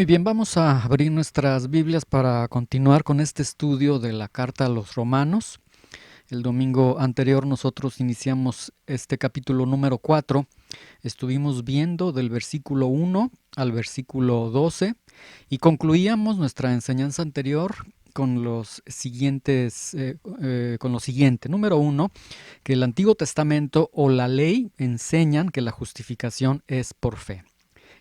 Muy bien, vamos a abrir nuestras Biblias para continuar con este estudio de la carta a los Romanos. El domingo anterior nosotros iniciamos este capítulo número 4. Estuvimos viendo del versículo 1 al versículo 12 y concluíamos nuestra enseñanza anterior con los siguientes, con lo siguiente. Número 1, que el Antiguo Testamento o la ley enseñan que la justificación es por fe.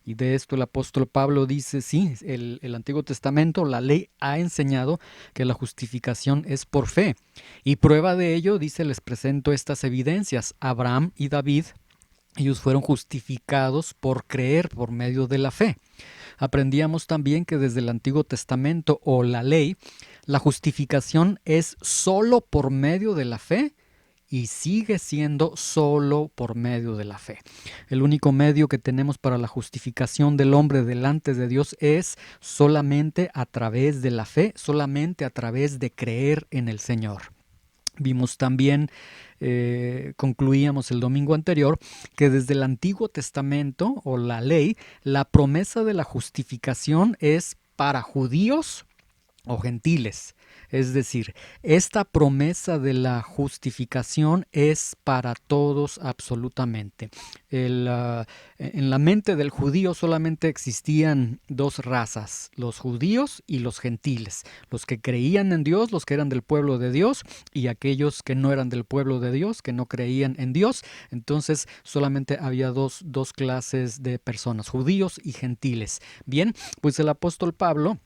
Y de esto el apóstol Pablo dice, sí, el Antiguo Testamento, la ley ha enseñado que la justificación es por fe. Y prueba de ello, dice, les presento estas evidencias. Abraham y David, ellos fueron justificados por creer por medio de la fe. Aprendíamos también que desde el Antiguo Testamento o la ley, la justificación es solo por medio de la fe y sigue siendo solo por medio de la fe. El único medio que tenemos para la justificación del hombre delante de Dios es solamente a través de la fe, solamente a través de creer en el Señor. Vimos también, concluíamos el domingo anterior, que desde el Antiguo Testamento o la ley, la promesa de la justificación es para judíos o gentiles. Es decir, esta promesa de la justificación es para todos absolutamente. En la mente del judío solamente existían dos razas, los judíos y los gentiles, los que creían en Dios, los que eran del pueblo de Dios, y aquellos que no eran del pueblo de Dios, que no creían en Dios. Entonces solamente había dos clases de personas, judíos y gentiles. Bien, pues el apóstol Pablo,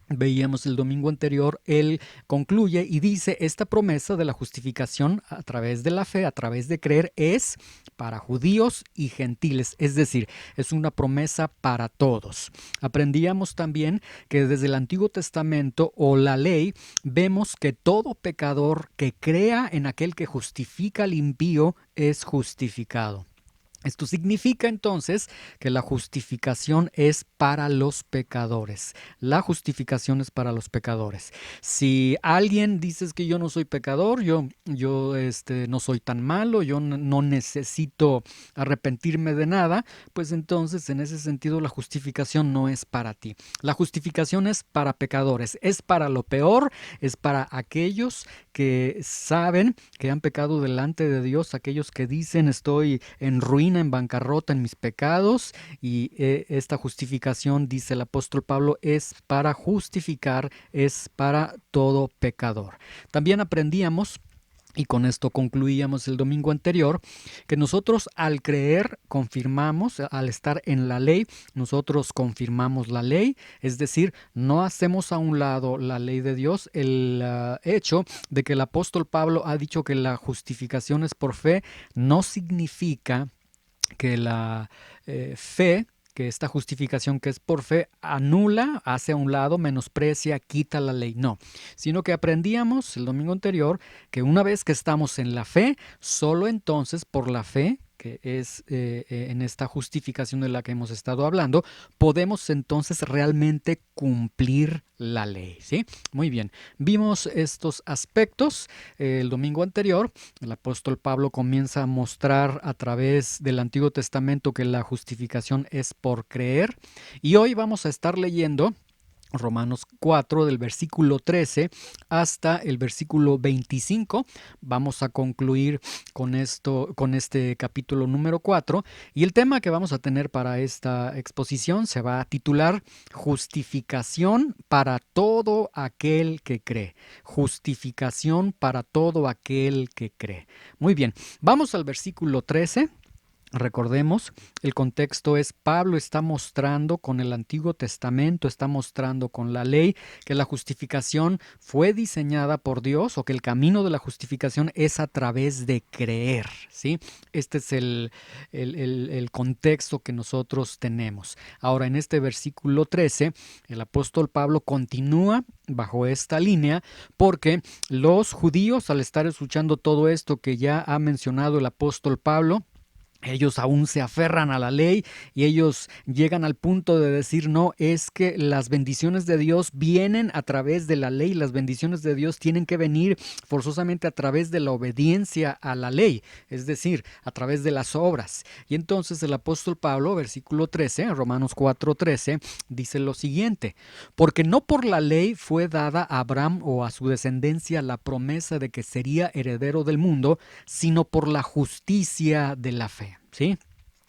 veíamos el domingo anterior, él concluye y dice, esta promesa de la justificación a través de la fe, a través de creer, es para judíos y gentiles, es decir, es una promesa para todos. Aprendíamos también que desde el Antiguo Testamento o la ley, vemos que todo pecador que crea en aquel que justifica al impío es justificado. Esto significa entonces que la justificación es para los pecadores. La justificación es para los pecadores. Si alguien dice que yo no soy pecador, yo no soy tan malo, yo no necesito arrepentirme de nada, pues entonces en ese sentido la justificación no es para ti. La justificación es para pecadores, es para lo peor, es para aquellos que saben que han pecado delante de Dios, aquellos que dicen estoy en ruina, en bancarrota en mis pecados, y esta justificación, dice el apóstol Pablo, es para justificar, es para todo pecador. También aprendíamos, y con esto concluíamos el domingo anterior, que nosotros al creer confirmamos, al estar en la ley, nosotros confirmamos la ley, es decir, no hacemos a un lado la ley de Dios. El hecho de que el apóstol Pablo ha dicho que la justificación es por fe, no significa que la fe, que esta justificación que es por fe, anula, hace a un lado, menosprecia, quita la ley. No, sino que aprendíamos el domingo anterior que una vez que estamos en la fe, solo entonces por la fe, que es en esta justificación de la que hemos estado hablando, podemos entonces realmente cumplir la ley, ¿sí? Muy bien, vimos estos aspectos el domingo anterior. El apóstol Pablo comienza a mostrar a través del Antiguo Testamento que la justificación es por creer, y hoy vamos a estar leyendo Romanos 4 del versículo 13 hasta el versículo 25. Vamos a concluir con este capítulo número 4, y el tema que vamos a tener para esta exposición se va a titular Justificación para todo aquel que cree. Justificación para todo aquel que cree. Muy bien, vamos al versículo 13. Recordemos, el contexto es Pablo está mostrando con el Antiguo Testamento, está mostrando con la ley que la justificación fue diseñada por Dios, o que el camino de la justificación es a través de creer, ¿sí? Este es el contexto que nosotros tenemos. Ahora, en este versículo 13, el apóstol Pablo continúa bajo esta línea, porque los judíos, al estar escuchando todo esto que ya ha mencionado el apóstol Pablo, Ellos aún se aferran a la ley y ellos llegan al punto de decir, no, es que las bendiciones de Dios vienen a través de la ley, las bendiciones de Dios tienen que venir forzosamente a través de la obediencia a la ley, es decir, a través de las obras. Y entonces el apóstol Pablo, versículo 13, Romanos 4:13, dice lo siguiente: porque no por la ley fue dada a Abraham o a su descendencia la promesa de que sería heredero del mundo, sino por la justicia de la fe. ¿Sí?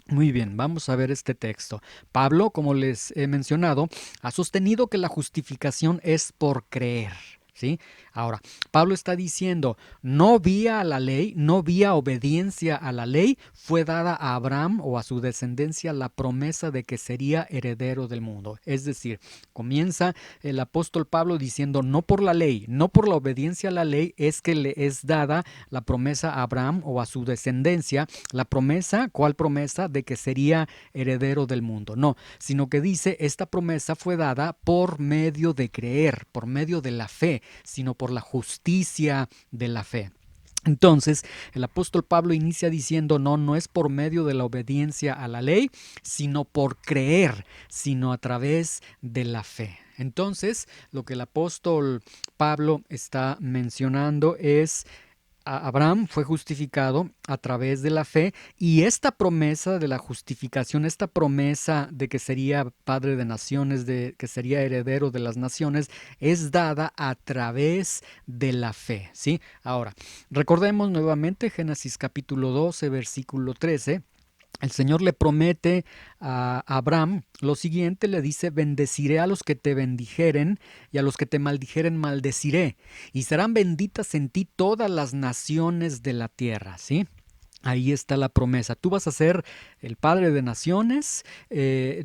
Muy bien, vamos a ver este texto. Pablo, como les he mencionado, ha sostenido que la justificación es por creer. ¿Sí? Ahora, Pablo está diciendo, no vía la ley, no vía obediencia a la ley, fue dada a Abraham o a su descendencia la promesa de que sería heredero del mundo. Es decir, comienza el apóstol Pablo diciendo, no por la ley, no por la obediencia a la ley es que le es dada la promesa a Abraham o a su descendencia. La promesa, ¿cuál promesa? De que sería heredero del mundo. No, sino que dice, esta promesa fue dada por medio de creer, por medio de la fe, sino por la justicia de la fe. Entonces, el apóstol Pablo inicia diciendo, no, no es por medio de la obediencia a la ley, sino por creer, sino a través de la fe. Entonces, lo que el apóstol Pablo está mencionando es, Abraham fue justificado a través de la fe y esta promesa de la justificación, esta promesa de que sería padre de naciones, de que sería heredero de las naciones, es dada a través de la fe, ¿sí? Ahora, recordemos nuevamente Génesis capítulo 12, versículo 13. El Señor le promete a Abraham lo siguiente, le dice, bendeciré a los que te bendijeren y a los que te maldijeren maldeciré, y serán benditas en ti todas las naciones de la tierra, ¿sí? Ahí está la promesa. Tú vas a ser el padre de naciones,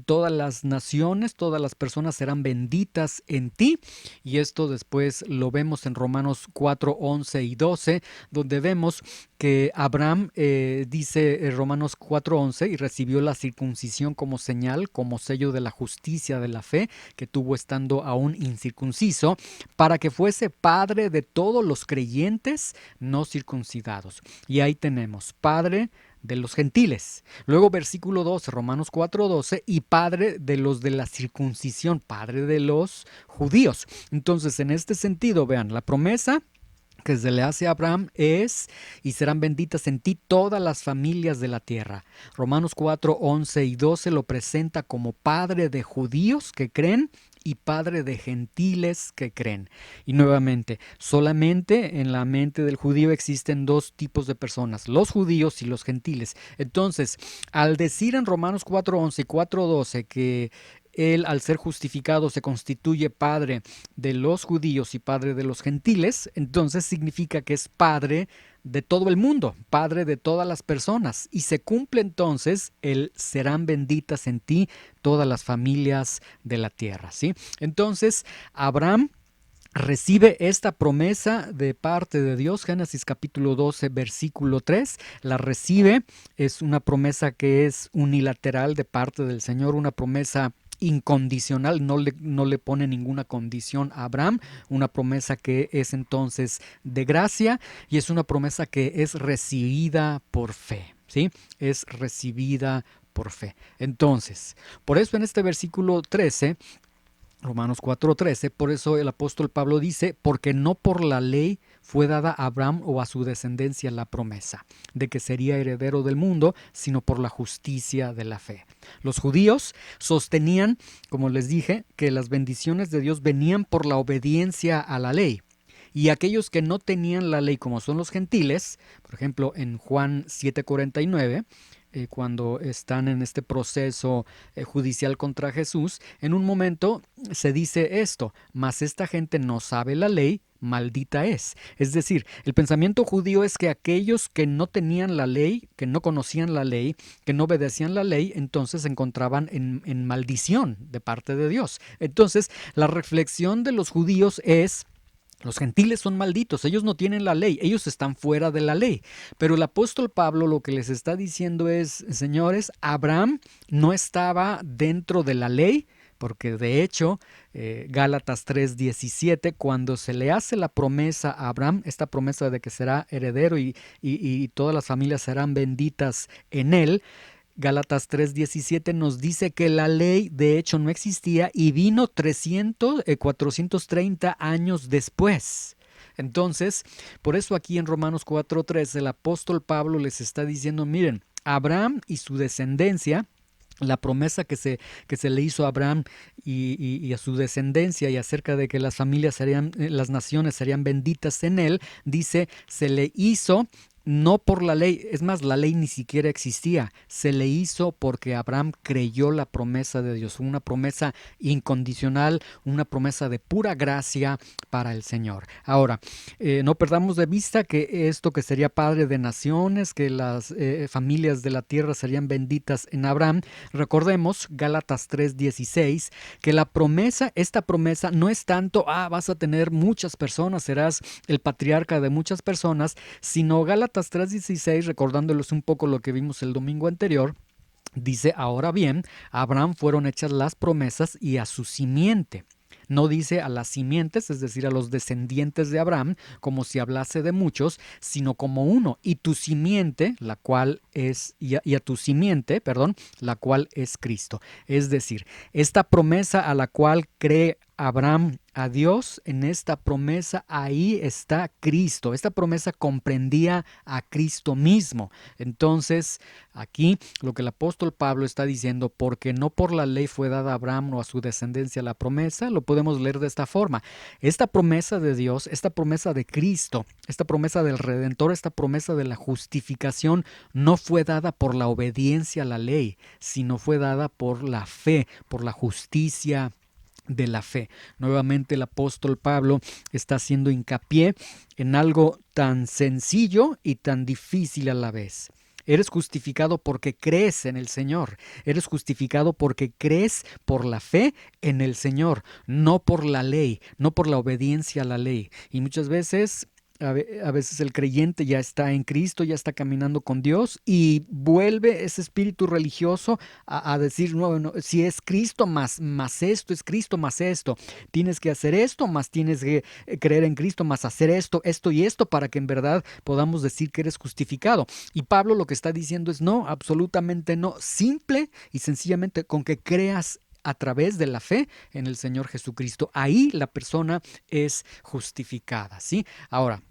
todas las naciones, todas las personas serán benditas en ti. Y esto después lo vemos en Romanos 4, 11 y 12, donde vemos que Abraham dice Romanos 4, 11, y recibió la circuncisión como señal, como sello de la justicia de la fe que tuvo estando aún incircunciso, para que fuese padre de todos los creyentes no circuncidados. Y ahí tenemos padre de los gentiles. Luego versículo 12, Romanos 4:12, y padre de los de la circuncisión, padre de los judíos. Entonces, en este sentido, vean, la promesa que se le hace a Abraham es, y serán benditas en ti todas las familias de la tierra. Romanos 4, 11 y 12 lo presenta como padre de judíos que creen y padre de gentiles que creen. Y nuevamente, solamente en la mente del judío existen dos tipos de personas, los judíos y los gentiles. Entonces, al decir en Romanos 4:11 y 4:12 que él, al ser justificado, se constituye padre de los judíos y padre de los gentiles, entonces significa que es padre de todo el mundo, padre de todas las personas. Y se cumple entonces el serán benditas en ti todas las familias de la tierra, ¿sí? Entonces, Abraham recibe esta promesa de parte de Dios, Génesis capítulo 12, versículo 3, la recibe, es una promesa que es unilateral de parte del Señor, una promesa incondicional, no le pone ninguna condición a Abraham, una promesa que es entonces de gracia y es una promesa que es recibida por fe, ¿sí? Es recibida por fe. Entonces, por eso en este versículo 13, Romanos 4:13, por eso el apóstol Pablo dice, porque no por la ley fue dada a Abraham o a su descendencia la promesa de que sería heredero del mundo, sino por la justicia de la fe. Los judíos sostenían, como les dije, que las bendiciones de Dios venían por la obediencia a la ley. Y aquellos que no tenían la ley, como son los gentiles, por ejemplo en Juan 7:49, cuando están en este proceso judicial contra Jesús, en un momento se dice esto, mas esta gente no sabe la ley, maldita es. Es decir, el pensamiento judío es que aquellos que no tenían la ley, que no conocían la ley, que no obedecían la ley, entonces se encontraban en maldición de parte de Dios. Entonces, la reflexión de los judíos es, los gentiles son malditos, ellos no tienen la ley, ellos están fuera de la ley. Pero el apóstol Pablo lo que les está diciendo es, señores, Abraham no estaba dentro de la ley, porque de hecho Gálatas 3:17, cuando se le hace la promesa a Abraham, esta promesa de que será heredero y todas las familias serán benditas en él, Gálatas 3:17 nos dice que la ley de hecho no existía y vino 430 años después. Entonces, por eso aquí en Romanos 4:3 el apóstol Pablo les está diciendo, miren, Abraham y su descendencia, la promesa que se le hizo a Abraham y a su descendencia y acerca de que las familias serían, las naciones serían benditas en él, dice, se le hizo no por la ley, es más, la ley ni siquiera existía, se le hizo porque Abraham creyó la promesa de Dios, una promesa incondicional, una promesa de pura gracia para el Señor. Ahora, no perdamos de vista que esto que sería padre de naciones, que las familias de la tierra serían benditas en Abraham, recordemos Gálatas 3:16, que la promesa, esta promesa no es tanto, vas a tener muchas personas, serás el patriarca de muchas personas, sino Gálatas 3:16, recordándoles un poco lo que vimos el domingo anterior, dice, ahora bien, a Abraham fueron hechas las promesas y a su simiente. No dice a las simientes, es decir, a los descendientes de Abraham, como si hablase de muchos, sino como uno. Y tu simiente, la cual es, y a tu simiente, perdón, la cual es Cristo. Es decir, esta promesa a la cual cree Abraham a Dios, en esta promesa ahí está Cristo. Esta promesa comprendía a Cristo mismo. Entonces, aquí lo que el apóstol Pablo está diciendo, porque no por la ley fue dada a Abraham o a su descendencia la promesa, lo podemos leer de esta forma. Esta promesa de Dios, esta promesa de Cristo, esta promesa del Redentor, esta promesa de la justificación, no fue dada por la obediencia a la ley, sino fue dada por la fe, por la justicia de la fe. Nuevamente el apóstol Pablo está haciendo hincapié en algo tan sencillo y tan difícil a la vez. Eres justificado porque crees en el Señor. Eres justificado porque crees por la fe en el Señor, no por la ley, no por la obediencia a la ley. Y muchas veces a veces el creyente ya está en Cristo, ya está caminando con Dios y vuelve ese espíritu religioso a decir, no, si es Cristo más esto, es Cristo más esto, tienes que hacer esto, más tienes que creer en Cristo, más hacer esto, esto y esto para que en verdad podamos decir que eres justificado. Y Pablo lo que está diciendo es no, absolutamente no, simple y sencillamente con que creas a través de la fe en el Señor Jesucristo. Ahí la persona es justificada, ¿sí? Ahora,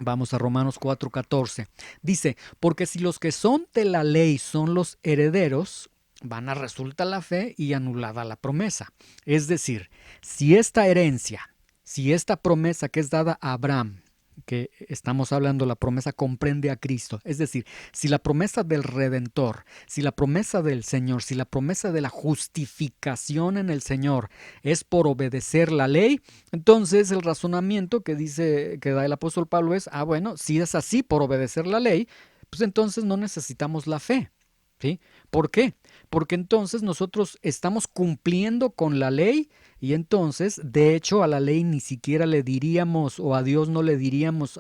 vamos a Romanos 4:14. Dice, porque si los que son de la ley son los herederos, vana resulta la fe y anulada la promesa. Es decir, si esta herencia, si esta promesa que es dada a Abraham, que estamos hablando, la promesa comprende a Cristo. Es decir, si la promesa del Redentor, si la promesa del Señor, si la promesa de la justificación en el Señor es por obedecer la ley, entonces el razonamiento que dice, que da el apóstol Pablo es, bueno, si es así por obedecer la ley, pues entonces no necesitamos la fe. ¿Sí? ¿Por qué? Porque entonces nosotros estamos cumpliendo con la ley y entonces, de hecho, a la ley ni siquiera le diríamos o a Dios no le diríamos,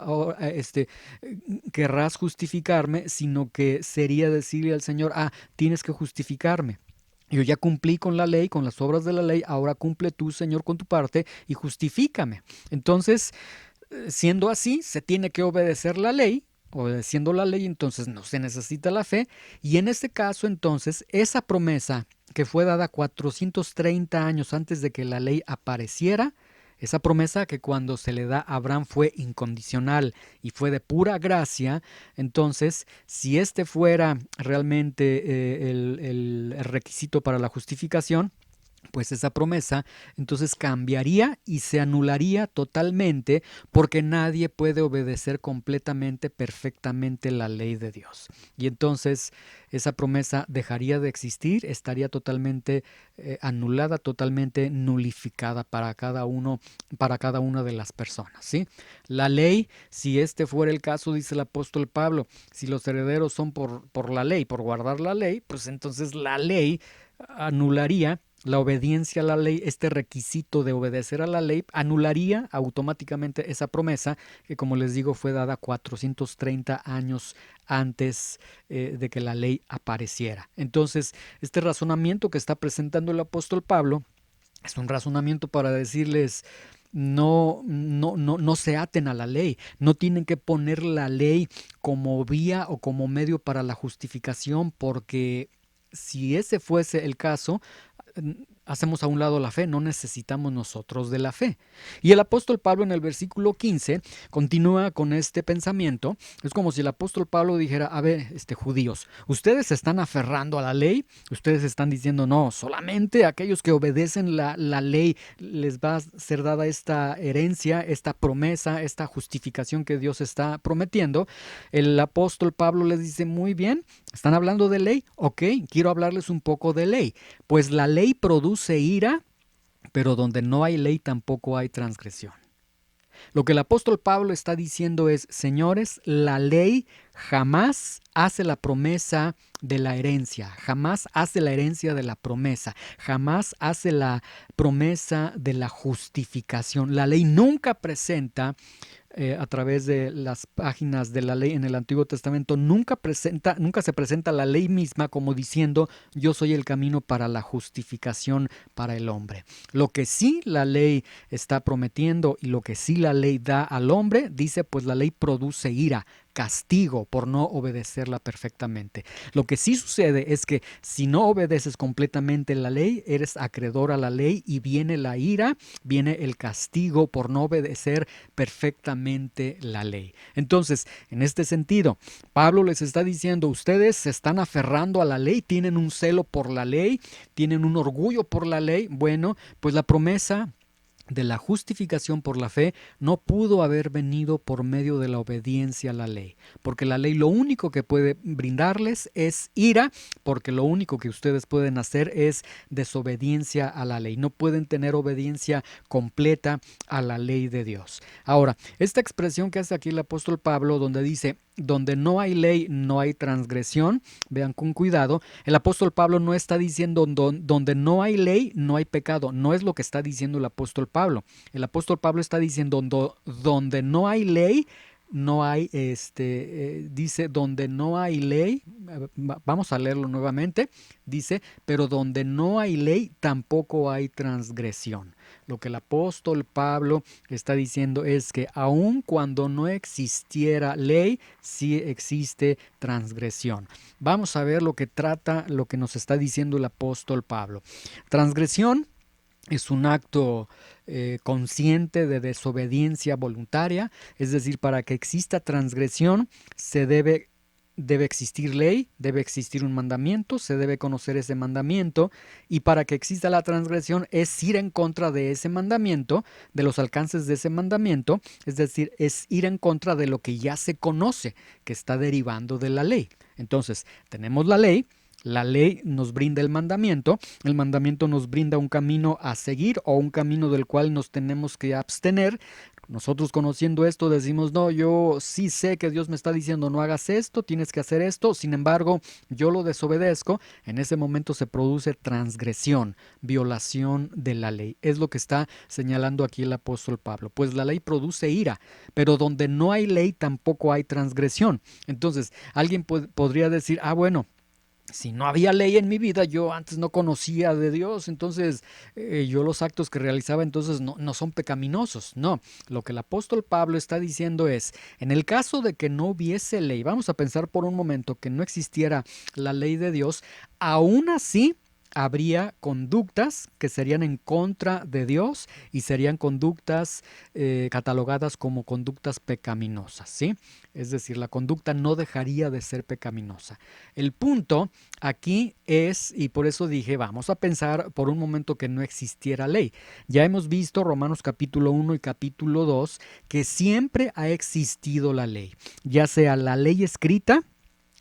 querrás justificarme, sino que sería decirle al Señor, tienes que justificarme. Yo ya cumplí con la ley, con las obras de la ley, ahora cumple tú, Señor, con tu parte y justifícame. Entonces, siendo así, se tiene que obedecer la ley. Obedeciendo la ley, entonces no se necesita la fe. Y en este caso, entonces, esa promesa que fue dada 430 años antes de que la ley apareciera, esa promesa que cuando se le da a Abraham fue incondicional y fue de pura gracia, entonces, si este fuera realmente el requisito para la justificación, pues esa promesa entonces cambiaría y se anularía totalmente porque nadie puede obedecer completamente, perfectamente la ley de Dios. Y entonces esa promesa dejaría de existir, estaría totalmente anulada, totalmente nulificada para cada una de las personas, ¿sí? La ley, si este fuera el caso, dice el apóstol Pablo, si los herederos son por la ley, por guardar la ley, pues entonces la ley anularía la obediencia a la ley, este requisito de obedecer a la ley, anularía automáticamente esa promesa que, como les digo, fue dada 430 años antes de que la ley apareciera. Entonces, este razonamiento que está presentando el apóstol Pablo Es un razonamiento para decirles, no se aten a la ley, no tienen que poner la ley como vía o como medio para la justificación, porque si ese fuese el caso, hacemos a un lado la fe, no necesitamos nosotros de la fe. Y el apóstol Pablo en el versículo 15 continúa con este pensamiento. Es como si el apóstol Pablo dijera, a ver, judíos, ustedes se están aferrando a la ley, ustedes están diciendo, no, solamente aquellos que obedecen la ley les va a ser dada esta herencia, esta promesa, esta justificación que Dios está prometiendo. El apóstol Pablo les dice, muy bien, ¿están hablando de ley? Ok, quiero hablarles un poco de ley. Pues la ley produce ira, pero donde no hay ley tampoco hay transgresión. Lo que el apóstol Pablo está diciendo es, señores, la ley jamás hace la promesa de la herencia, jamás hace la herencia de la promesa, jamás hace la promesa de la justificación. La ley nunca presenta a través de las páginas de la ley en el Antiguo Testamento, nunca se presenta la ley misma como diciendo yo soy el camino para la justificación para el hombre. Lo que sí la ley está prometiendo y lo que sí la ley da al hombre, dice pues la ley produce ira, castigo por no obedecerla perfectamente. Lo que sí sucede es que si no obedeces completamente la ley, eres acreedor a la ley y viene la ira, viene el castigo por no obedecer perfectamente la ley. Entonces, en este sentido, Pablo les está diciendo, ustedes se están aferrando a la ley, tienen un celo por la ley, tienen un orgullo por la ley. Bueno, pues la promesa de la justificación por la fe no pudo haber venido por medio de la obediencia a la ley, porque la ley lo único que puede brindarles es ira, porque lo único que ustedes pueden hacer es desobediencia a la ley, no pueden tener obediencia completa a la ley de Dios. Ahora, esta expresión que hace aquí el apóstol Pablo, donde dice, donde no hay ley, no hay transgresión, vean con cuidado, el apóstol Pablo no está diciendo donde no hay ley, no hay pecado, no es lo que está diciendo el apóstol Pablo. El apóstol Pablo está diciendo donde no hay ley, no hay, dice, donde no hay ley, vamos a leerlo nuevamente, dice, pero donde no hay ley, tampoco hay transgresión. Lo que el apóstol Pablo está diciendo es que aun cuando no existiera ley, sí existe transgresión. Vamos a ver lo que nos está diciendo el apóstol Pablo. Transgresión es un acto consciente de desobediencia voluntaria, es decir, para que exista transgresión se debe existir ley, debe existir un mandamiento, se debe conocer ese mandamiento, y para que exista la transgresión es ir en contra de ese mandamiento, de los alcances de ese mandamiento, es decir, es ir en contra de lo que ya se conoce, que está derivando de la ley. Entonces, tenemos la ley nos brinda el mandamiento nos brinda un camino a seguir o un camino del cual nos tenemos que abstener. Nosotros conociendo esto decimos, no, yo sí sé que Dios me está diciendo no hagas esto, tienes que hacer esto, sin embargo yo lo desobedezco. En ese momento se produce transgresión, violación de la ley. Es lo que está señalando aquí el apóstol Pablo. Pues la ley produce ira, pero donde no hay ley tampoco hay transgresión. Entonces alguien podría decir, bueno, si no había ley en mi vida, yo antes no conocía de Dios, entonces yo los actos que realizaba entonces no son pecaminosos. No, lo que el apóstol Pablo está diciendo es, en el caso de que no hubiese ley, vamos a pensar por un momento que no existiera la ley de Dios, aún así habría conductas que serían en contra de Dios y serían conductas catalogadas como conductas pecaminosas, ¿sí? Es decir, la conducta no dejaría de ser pecaminosa. El punto aquí es, y por eso dije, vamos a pensar por un momento que no existiera ley. Ya hemos visto Romanos capítulo 1 y capítulo 2 que siempre ha existido la ley, ya sea la ley escrita,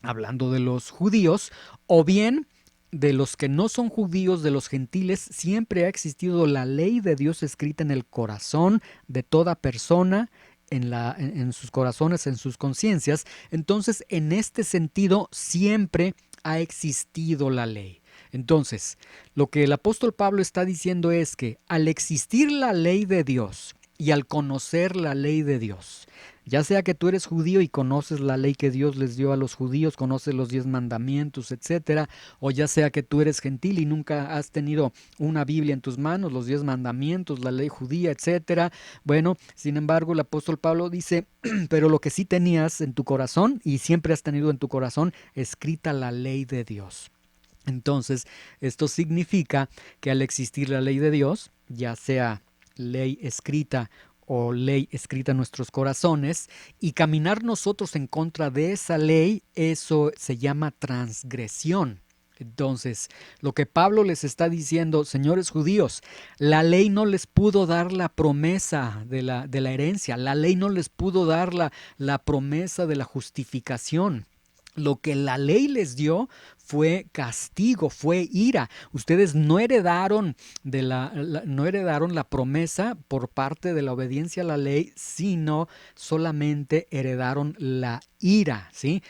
hablando de los judíos, o bien de los que no son judíos, de los gentiles, siempre ha existido la ley de Dios escrita en el corazón de toda persona, en sus corazones, en sus conciencias. Entonces, en este sentido, siempre ha existido la ley. Entonces, lo que el apóstol Pablo está diciendo es que al existir la ley de Dios y al conocer la ley de Dios, Ya sea que tú eres judío y conoces la ley que Dios les dio a los judíos, conoces los 10 mandamientos, etcétera, o ya sea que tú eres gentil y nunca has tenido una Biblia en tus manos, los 10 mandamientos, la ley judía, etcétera. Bueno, sin embargo, el apóstol Pablo dice, pero lo que sí tenías en tu corazón y siempre has tenido en tu corazón, escrita la ley de Dios. Entonces, esto significa que al existir la ley de Dios, ya sea ley escrita o ley escrita en nuestros corazones, y caminar nosotros en contra de esa ley, eso se llama transgresión. Entonces, lo que Pablo les está diciendo, señores judíos, la ley no les pudo dar la promesa de la herencia, la ley no les pudo dar la promesa de la justificación. Lo que la ley les dio fue castigo, fue ira. Ustedes no heredaron no heredaron la promesa por parte de la obediencia a la ley, sino solamente heredaron la ira, ¿sí?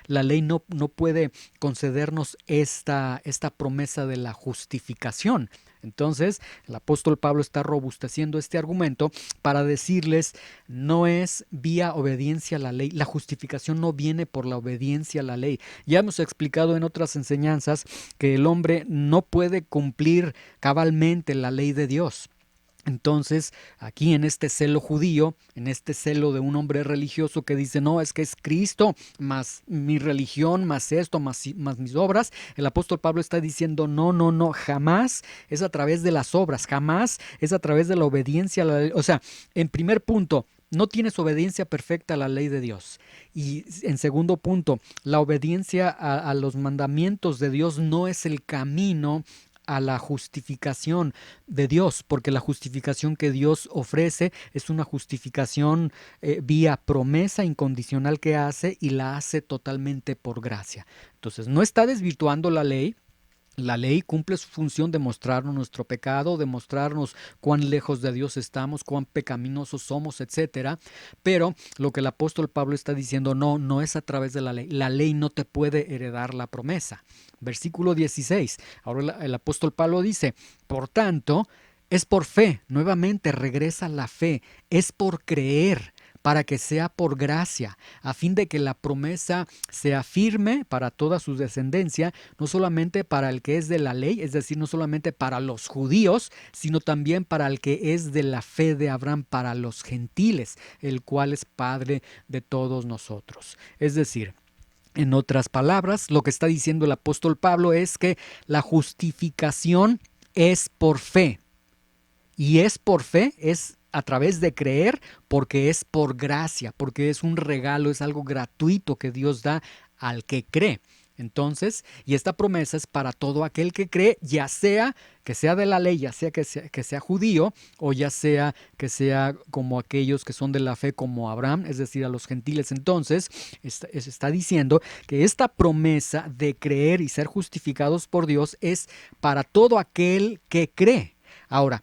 La ley no puede concedernos esta promesa de la justificación. Entonces, el apóstol Pablo está robusteciendo este argumento para decirles, no es vía obediencia a la ley, la justificación no viene por la obediencia a la ley. Ya hemos explicado en otras enseñanzas que el hombre no puede cumplir cabalmente la ley de Dios. Entonces, aquí en este celo judío, en este celo de un hombre religioso que dice, no, es que es Cristo, más mi religión, más esto, más mis obras, el apóstol Pablo está diciendo, no, jamás es a través de las obras, jamás es a través de la obediencia a la ley. O sea, en primer punto, no tienes obediencia perfecta a la ley de Dios. Y en segundo punto, la obediencia a los mandamientos de Dios no es el camino a la justificación de Dios, porque la justificación que Dios ofrece es una justificación vía promesa incondicional que hace y la hace totalmente por gracia. Entonces, no está desvirtuando la ley. La ley cumple su función de mostrarnos nuestro pecado, de mostrarnos cuán lejos de Dios estamos, cuán pecaminosos somos, etcétera. Pero lo que el apóstol Pablo está diciendo, no es a través de la ley. La ley no te puede heredar la promesa. Versículo 16. Ahora el apóstol Pablo dice, por tanto, es por fe. Nuevamente regresa la fe. Es por creer, para que sea por gracia, a fin de que la promesa sea firme para toda su descendencia, no solamente para el que es de la ley, es decir, no solamente para los judíos, sino también para el que es de la fe de Abraham, para los gentiles, el cual es Padre de todos nosotros. Es decir, en otras palabras, lo que está diciendo el apóstol Pablo es que la justificación es por fe. Y es por fe, es a través de creer, porque es por gracia, porque es un regalo, es algo gratuito que Dios da al que cree. Entonces, y esta promesa es para todo aquel que cree, ya sea que sea de la ley, ya sea que sea judío, o ya sea que sea como aquellos que son de la fe como Abraham, es decir, a los gentiles. Entonces, está diciendo que esta promesa de creer y ser justificados por Dios es para todo aquel que cree. Ahora,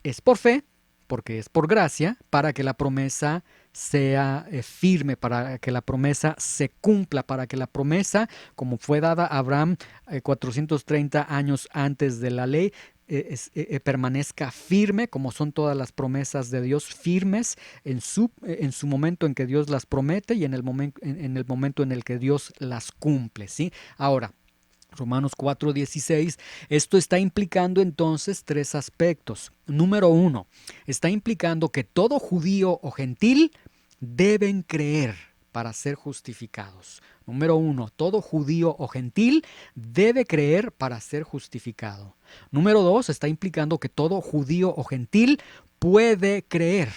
es por fe, porque es por gracia, para que la promesa sea firme, para que la promesa se cumpla, para que la promesa, como fue dada a Abraham 430 años antes de la ley, permanezca firme, como son todas las promesas de Dios, firmes en su momento en que Dios las promete y en el momento en el que Dios las cumple, ¿sí? Ahora, Romanos 4:16, esto está implicando entonces tres aspectos. Número uno, está implicando que todo judío o gentil deben creer para ser justificados. Número uno, todo judío o gentil debe creer para ser justificado. Número dos, está implicando que todo judío o gentil puede creer.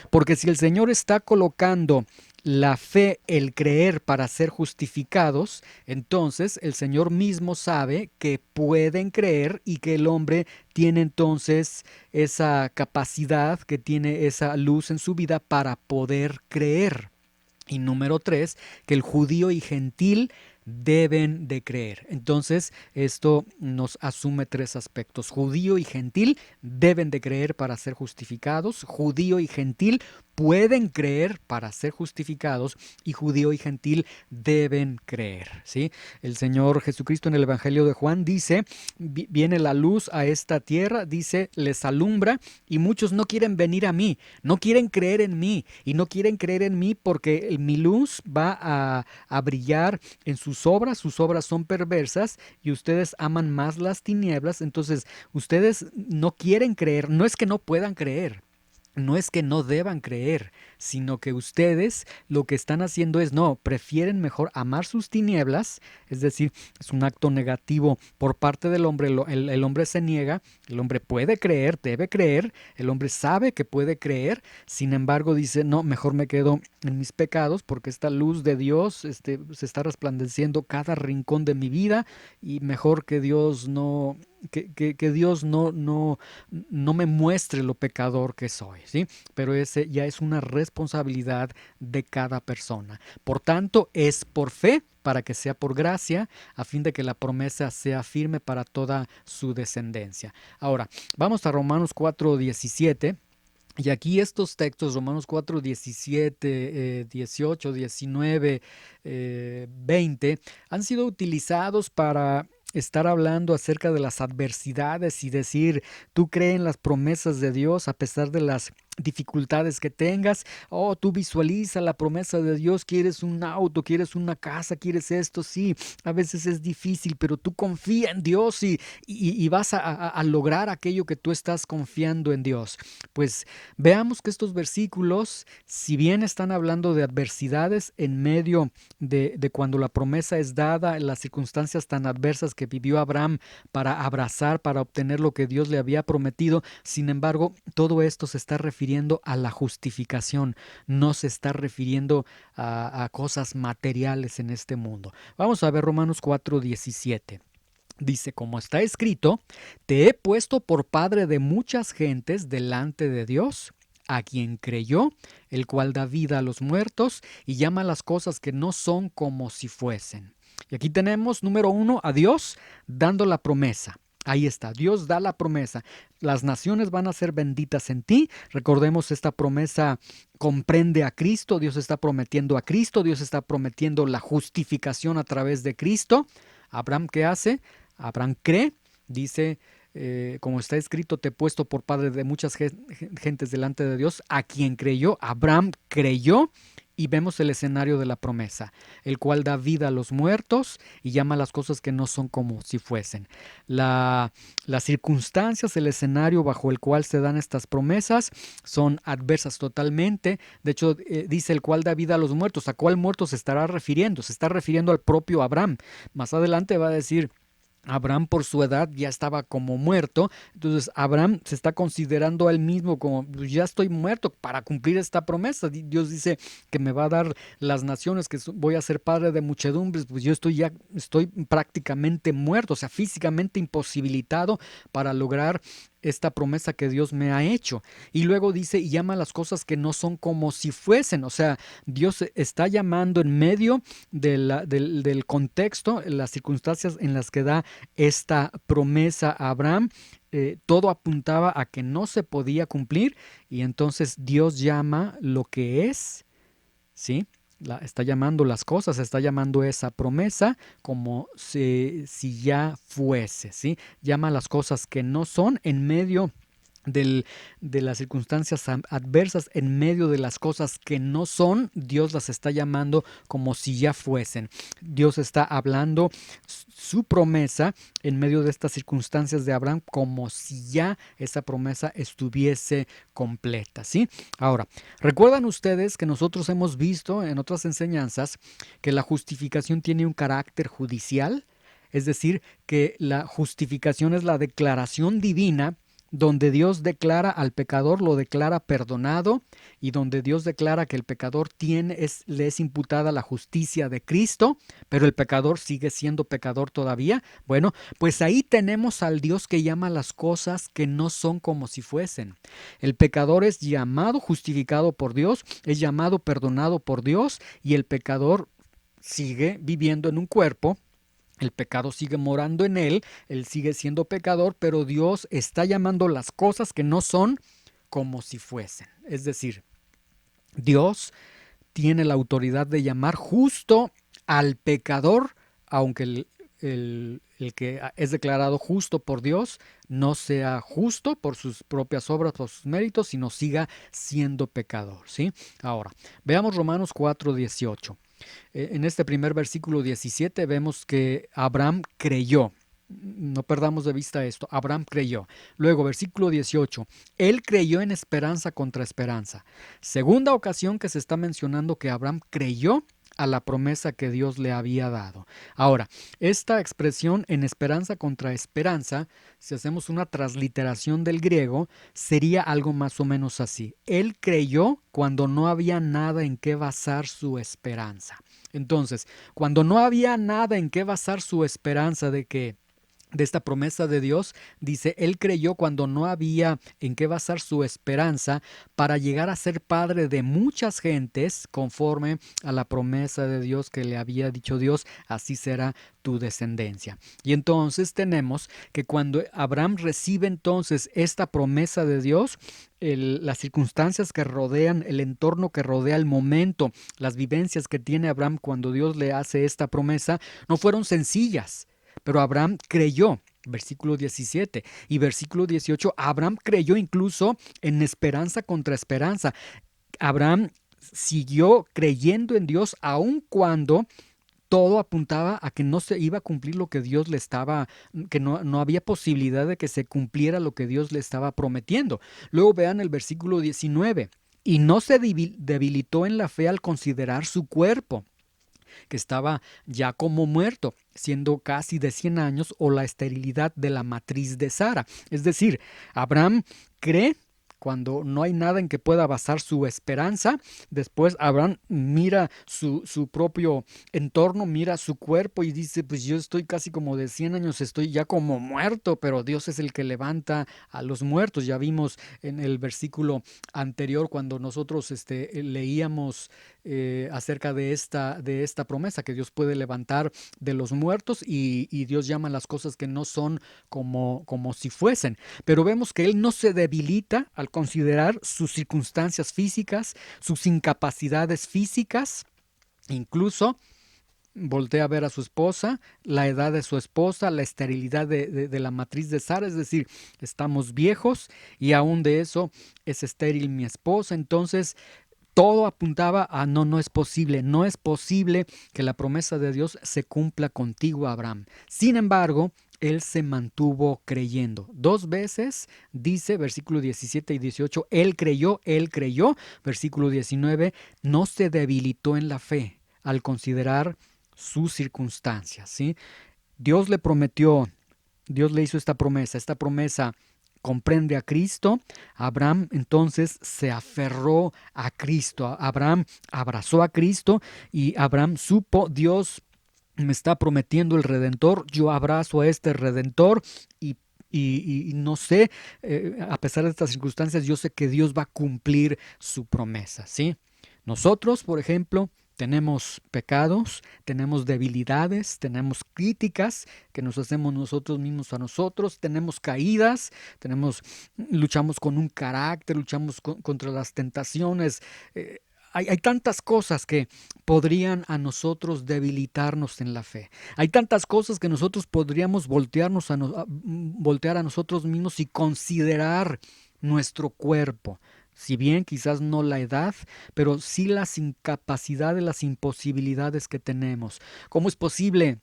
Porque si el Señor está colocando la fe, el creer para ser justificados, entonces el Señor mismo sabe que pueden creer y que el hombre tiene entonces esa capacidad, que tiene esa luz en su vida para poder creer. Y número tres, que el judío y gentil deben de creer. Entonces, esto nos asume tres aspectos. Judío y gentil deben de creer para ser justificados. Judío y gentil pueden creer para ser justificados y judío y gentil deben creer, ¿sí? El Señor Jesucristo en el Evangelio de Juan dice, viene la luz a esta tierra, dice, les alumbra y muchos no quieren venir a mí, no quieren creer en mí y no quieren creer en mí porque mi luz va a brillar en sus obras son perversas y ustedes aman más las tinieblas, entonces ustedes no quieren creer, no es que no puedan creer. No es que no deban creer, sino que ustedes lo que están haciendo es, no, prefieren mejor amar sus tinieblas, es decir, es un acto negativo por parte del hombre, el hombre se niega, el hombre puede creer, debe creer, el hombre sabe que puede creer, sin embargo dice, no, mejor me quedo en mis pecados porque esta luz de Dios se está resplandeciendo cada rincón de mi vida y mejor que Dios no... Que Dios no me muestre lo pecador que soy, ¿sí? Pero ese ya es una responsabilidad de cada persona. Por tanto, es por fe para que sea por gracia, a fin de que la promesa sea firme para toda su descendencia. Ahora, vamos a Romanos 4:17. Y aquí estos textos, Romanos 4, 17, 18, 19, 20, han sido utilizados para estar hablando acerca de las adversidades y decir, tú crees en las promesas de Dios a pesar de las dificultades que tengas. Oh, tú visualiza la promesa de Dios, quieres un auto, quieres una casa, quieres esto, sí, a veces es difícil, pero tú confía en Dios y vas a lograr aquello que tú estás confiando en Dios. Pues veamos que estos versículos, si bien están hablando de adversidades en medio de cuando la promesa es dada, en las circunstancias tan adversas que vivió Abraham para abrazar, para obtener lo que Dios le había prometido, sin embargo, todo esto se está refiriendo a la justificación, no se está refiriendo a cosas materiales en este mundo. Vamos a ver Romanos 4:17. Dice, como está escrito, te he puesto por padre de muchas gentes delante de Dios, a quien creyó, el cual da vida a los muertos y llama las cosas que no son como si fuesen. Y aquí tenemos, número 1, a Dios dando la promesa. Ahí está, Dios da la promesa. Las naciones van a ser benditas en ti. Recordemos, esta promesa comprende a Cristo. Dios está prometiendo a Cristo. Dios está prometiendo la justificación a través de Cristo. Abraham, ¿qué hace? Abraham cree, dice, como está escrito, te he puesto por padre de muchas gentes delante de Dios, a quien creyó. Abraham creyó y vemos el escenario de la promesa, el cual da vida a los muertos y llama a las cosas que no son como si fuesen. Las circunstancias, el escenario bajo el cual se dan estas promesas son adversas totalmente. De hecho, dice el cual da vida a los muertos. ¿A cuál muerto se estará refiriendo? Se está refiriendo al propio Abraham. Más adelante va a decir, Abraham por su edad ya estaba como muerto, entonces Abraham se está considerando a él mismo como, pues ya estoy muerto para cumplir esta promesa. Dios dice que me va a dar las naciones, que voy a ser padre de muchedumbres, pues yo estoy prácticamente muerto, o sea, físicamente imposibilitado para lograr esta promesa que Dios me ha hecho. Y luego dice, y llama las cosas que no son como si fuesen, o sea, Dios está llamando en medio del contexto, las circunstancias en las que da esta promesa a Abraham. Todo apuntaba a que no se podía cumplir y entonces Dios llama lo que es, ¿sí? Está llamando las cosas, está llamando esa promesa como si ya fuese, ¿sí? Llama las cosas que no son en medio de las circunstancias adversas, en medio de las cosas que no son, Dios las está llamando como si ya fuesen. Dios está hablando su promesa en medio de estas circunstancias de Abraham como si ya esa promesa estuviese completa, ¿sí? Ahora, ¿recuerdan ustedes que nosotros hemos visto en otras enseñanzas que la justificación tiene un carácter judicial? Es decir, que la justificación es la declaración divina donde Dios declara al pecador, lo declara perdonado, y donde Dios declara que el pecador le es imputada la justicia de Cristo, pero el pecador sigue siendo pecador todavía. Bueno, pues ahí tenemos al Dios que llama las cosas que no son como si fuesen. El pecador es llamado, justificado por Dios, es llamado, perdonado por Dios, y el pecador sigue viviendo en un cuerpo. El pecado sigue morando en él sigue siendo pecador, pero Dios está llamando las cosas que no son como si fuesen. Es decir, Dios tiene la autoridad de llamar justo al pecador, aunque el que es declarado justo por Dios no sea justo por sus propias obras, por sus méritos, sino siga siendo pecador, ¿sí? Ahora, veamos Romanos 4:18. En este primer versículo 17 vemos que Abraham creyó. No perdamos de vista esto. Abraham creyó. Luego, versículo 18. Él creyó en esperanza contra esperanza. Segunda ocasión que se está mencionando que Abraham creyó a la promesa que Dios le había dado. Ahora, esta expresión en esperanza contra esperanza, si hacemos una transliteración del griego, sería algo más o menos así. Él creyó cuando no había nada en qué basar su esperanza. Entonces, cuando no había nada en qué basar su esperanza de esta promesa de Dios, dice, él creyó cuando no había en qué basar su esperanza para llegar a ser padre de muchas gentes, conforme a la promesa de Dios que le había dicho Dios, así será tu descendencia. Y entonces tenemos que cuando Abraham recibe entonces esta promesa de Dios, las circunstancias que rodean, el entorno que rodea el momento, las vivencias que tiene Abraham cuando Dios le hace esta promesa, no fueron sencillas. Pero Abraham creyó, versículo 17 y versículo 18, Abraham creyó incluso en esperanza contra esperanza. Abraham siguió creyendo en Dios aun cuando todo apuntaba a que no se iba a cumplir lo que Dios le estaba, que no había posibilidad de que se cumpliera lo que Dios le estaba prometiendo. Luego vean el versículo 19. Y no se debilitó en la fe al considerar su cuerpo, que estaba ya como muerto, siendo casi de 100 años, o la esterilidad de la matriz de Sara. Es decir, Abraham cree cuando no hay nada en que pueda basar su esperanza. Después Abraham mira su propio entorno, mira su cuerpo y dice, pues yo estoy casi como de 100 años, estoy ya como muerto, pero Dios es el que levanta a los muertos. Ya vimos en el versículo anterior cuando nosotros leíamos acerca de esta promesa, que Dios puede levantar de los muertos y Dios llama las cosas que no son como si fuesen. Pero vemos que Él no se debilita al considerar sus circunstancias físicas, sus incapacidades físicas, incluso voltea a ver a su esposa, la edad de su esposa, la esterilidad de la matriz de Sara, es decir, estamos viejos y aún de eso es estéril mi esposa. Entonces todo apuntaba a no es posible, no es posible que la promesa de Dios se cumpla contigo, Abraham. Sin embargo, él se mantuvo creyendo. Dos veces dice, versículo 17 y 18, él creyó, versículo 19, no se debilitó en la fe al considerar sus circunstancias, ¿sí? Dios le prometió, Dios le hizo esta promesa comprende a Cristo. Abraham entonces se aferró a Cristo. Abraham abrazó a Cristo y Abraham supo, Dios me está prometiendo el Redentor, yo abrazo a este Redentor y no sé, a pesar de estas circunstancias, yo sé que Dios va a cumplir su promesa, ¿sí? Nosotros, por ejemplo, tenemos pecados, tenemos debilidades, tenemos críticas que nos hacemos nosotros mismos a nosotros, tenemos caídas, luchamos con un carácter, luchamos contra las tentaciones. Hay tantas cosas que podrían a nosotros debilitarnos en la fe. Hay tantas cosas que nosotros podríamos voltear a nosotros mismos y considerar nuestro cuerpo. Si bien quizás no la edad, pero sí las incapacidades, las imposibilidades que tenemos. ¿Cómo es posible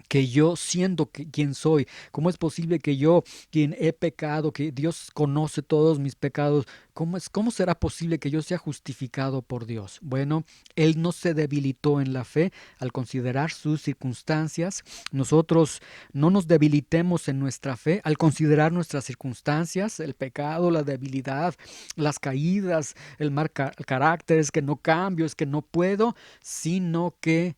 que yo, siendo quien soy, cómo es posible que yo, quien he pecado, que Dios conoce todos mis pecados, cómo será posible que yo sea justificado por Dios? Bueno, Él no se debilitó en la fe al considerar sus circunstancias. Nosotros no nos debilitemos en nuestra fe al considerar nuestras circunstancias, el pecado, la debilidad, las caídas, el mal carácter, es que no cambio, es que no puedo, sino que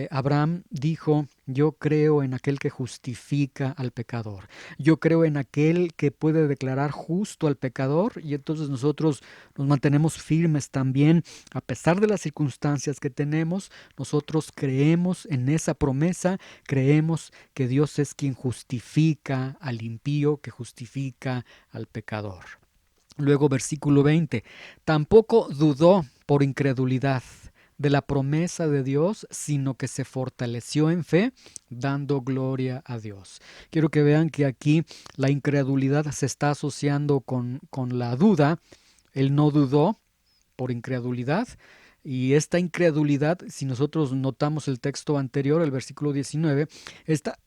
Abraham dijo, yo creo en aquel que justifica al pecador, yo creo en aquel que puede declarar justo al pecador, y entonces nosotros nos mantenemos firmes también a pesar de las circunstancias que tenemos. Nosotros creemos en esa promesa, creemos que Dios es quien justifica al impío, que justifica al pecador. Luego versículo 20, tampoco dudó por incredulidad de la promesa de Dios, sino que se fortaleció en fe, dando gloria a Dios. Quiero que vean que aquí la incredulidad se está asociando con la duda. Él no dudó por incredulidad. Y esta incredulidad, si nosotros notamos el texto anterior, el versículo 19, esta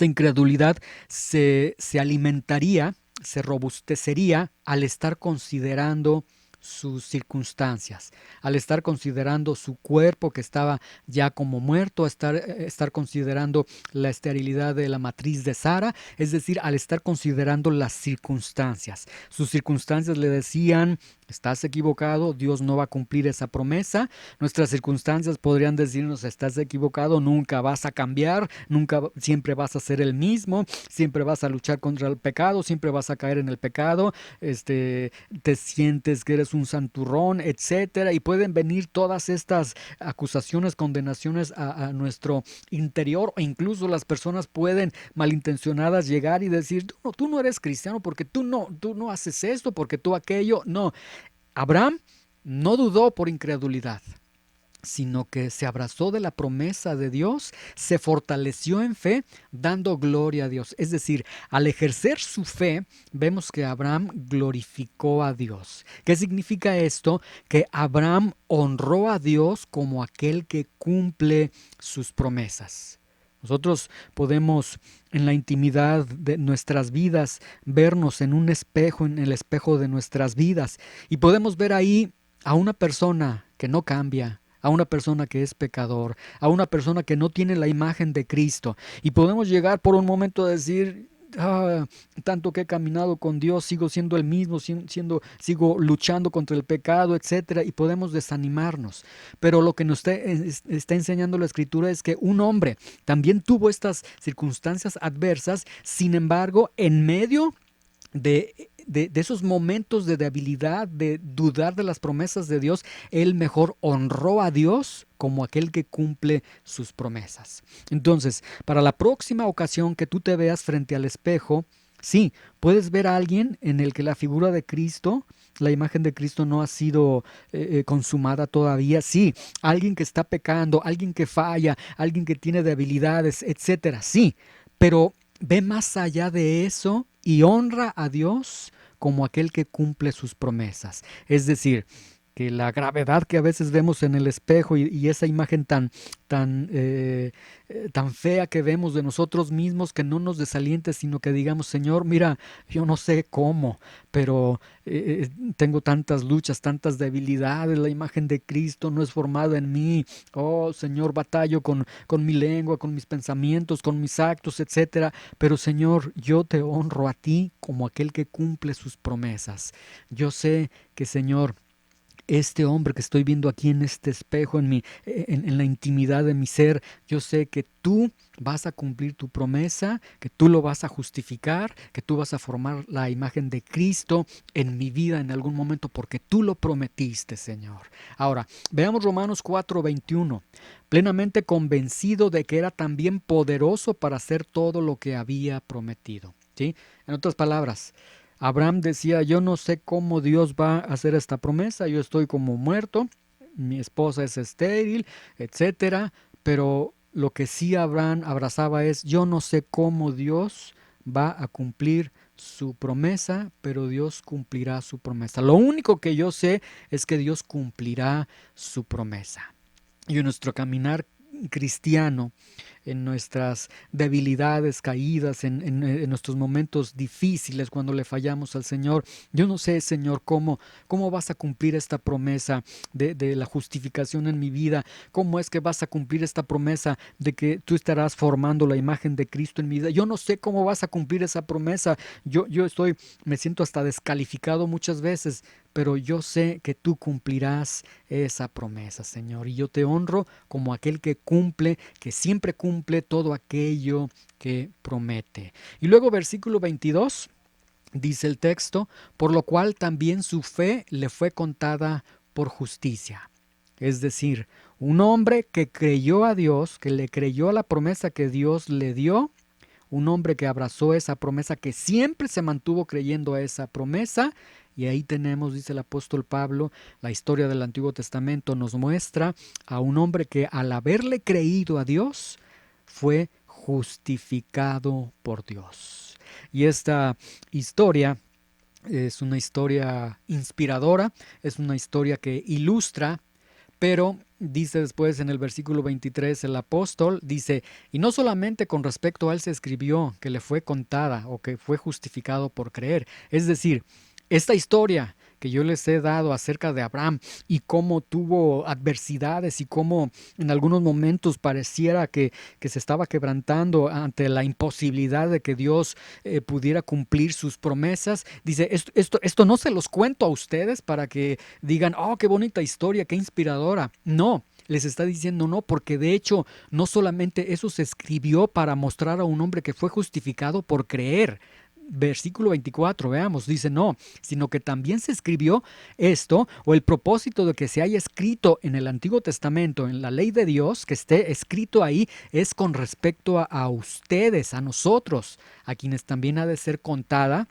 incredulidad se alimentaría, se robustecería al estar considerando sus circunstancias, al estar considerando su cuerpo que estaba ya como muerto, estar considerando la esterilidad de la matriz de Sara, es decir, al estar considerando las circunstancias. Sus circunstancias le decían, estás equivocado, Dios no va a cumplir esa promesa. Nuestras circunstancias podrían decirnos, estás equivocado, nunca vas a cambiar, nunca, siempre vas a ser el mismo, siempre vas a luchar contra el pecado, siempre vas a caer en el pecado, te sientes que eres un santurrón, etcétera, y pueden venir todas estas acusaciones, condenaciones a nuestro interior, o incluso las personas pueden malintencionadas llegar y decir, tú no eres cristiano porque tú no haces esto, porque tú aquello. No, Abraham no dudó por incredulidad, sino que se abrazó de la promesa de Dios, se fortaleció en fe, dando gloria a Dios. Es decir, al ejercer su fe, vemos que Abraham glorificó a Dios. ¿Qué significa esto? Que Abraham honró a Dios como aquel que cumple sus promesas. Nosotros podemos en la intimidad de nuestras vidas vernos en un espejo, en el espejo de nuestras vidas, y podemos ver ahí a una persona que no cambia, a una persona que es pecador, a una persona que no tiene la imagen de Cristo. Y podemos llegar por un momento a decir, tanto que he caminado con Dios, sigo siendo el mismo, sigo luchando contra el pecado, etcétera, y podemos desanimarnos. Pero lo que nos está enseñando la Escritura es que un hombre también tuvo estas circunstancias adversas, sin embargo, en medio de esos momentos de debilidad, de dudar de las promesas de Dios, él mejor honró a Dios como aquel que cumple sus promesas. Entonces, para la próxima ocasión que tú te veas frente al espejo, sí, puedes ver a alguien en el que la figura de Cristo, la imagen de Cristo no ha sido consumada todavía. Sí, alguien que está pecando, alguien que falla, alguien que tiene debilidades, etcétera. Sí, pero ve más allá de eso y honra a Dios como aquel que cumple sus promesas. Es decir, que la gravedad que a veces vemos en el espejo y esa imagen tan fea que vemos de nosotros mismos, que no nos desaliente, sino que digamos, Señor, mira, yo no sé cómo, pero tengo tantas luchas, tantas debilidades, la imagen de Cristo no es formada en mí. Oh, Señor, batallo con mi lengua, con mis pensamientos, con mis actos, etcétera. Pero, Señor, yo te honro a ti como aquel que cumple sus promesas. Yo sé que, Señor, este hombre que estoy viendo aquí en este espejo, en la intimidad de mi ser, yo sé que tú vas a cumplir tu promesa, que tú lo vas a justificar, que tú vas a formar la imagen de Cristo en mi vida en algún momento, porque tú lo prometiste, Señor. Ahora, veamos Romanos 4:21. Plenamente convencido de que era también poderoso para hacer todo lo que había prometido. ¿Sí? En otras palabras, Abraham decía, yo no sé cómo Dios va a hacer esta promesa, yo estoy como muerto, mi esposa es estéril, etcétera, pero lo que sí Abraham abrazaba es, yo no sé cómo Dios va a cumplir su promesa, pero Dios cumplirá su promesa. Lo único que yo sé es que Dios cumplirá su promesa. Y en nuestro caminar cristiano, en nuestras debilidades, caídas, en nuestros momentos difíciles cuando le fallamos al Señor. Yo no sé, Señor, cómo vas a cumplir esta promesa de la justificación en mi vida. ¿Cómo es que vas a cumplir esta promesa de que tú estarás formando la imagen de Cristo en mi vida? Yo no sé cómo vas a cumplir esa promesa. Yo me siento hasta descalificado muchas veces, pero yo sé que tú cumplirás esa promesa, Señor. Y yo te honro como aquel que cumple, que siempre cumple todo aquello que promete. Y luego versículo 22, dice el texto, por lo cual también su fe le fue contada por justicia. Es decir, un hombre que creyó a Dios, que le creyó a la promesa que Dios le dio, un hombre que abrazó esa promesa, que siempre se mantuvo creyendo a esa promesa, Y ahí tenemos, dice el apóstol Pablo, la historia del Antiguo Testamento nos muestra a un hombre que al haberle creído a Dios fue justificado por Dios. Y esta historia es una historia inspiradora, es una historia que ilustra, pero dice después en el versículo 23 el apóstol, dice, y no solamente con respecto a él se escribió que le fue contada o que fue justificado por creer, es decir, esta historia que yo les he dado acerca de Abraham y cómo tuvo adversidades y cómo en algunos momentos pareciera que se estaba quebrantando ante la imposibilidad de que Dios pudiera cumplir sus promesas. Dice, esto no se los cuento a ustedes para que digan, oh, qué bonita historia, qué inspiradora. No, les está diciendo no, porque de hecho no solamente eso se escribió para mostrar a un hombre que fue justificado por creer. Versículo 24, veamos, dice no, sino que también se escribió esto, o el propósito de que se haya escrito en el Antiguo Testamento, en la ley de Dios, que esté escrito ahí, es con respecto a ustedes, a nosotros, a quienes también ha de ser contada,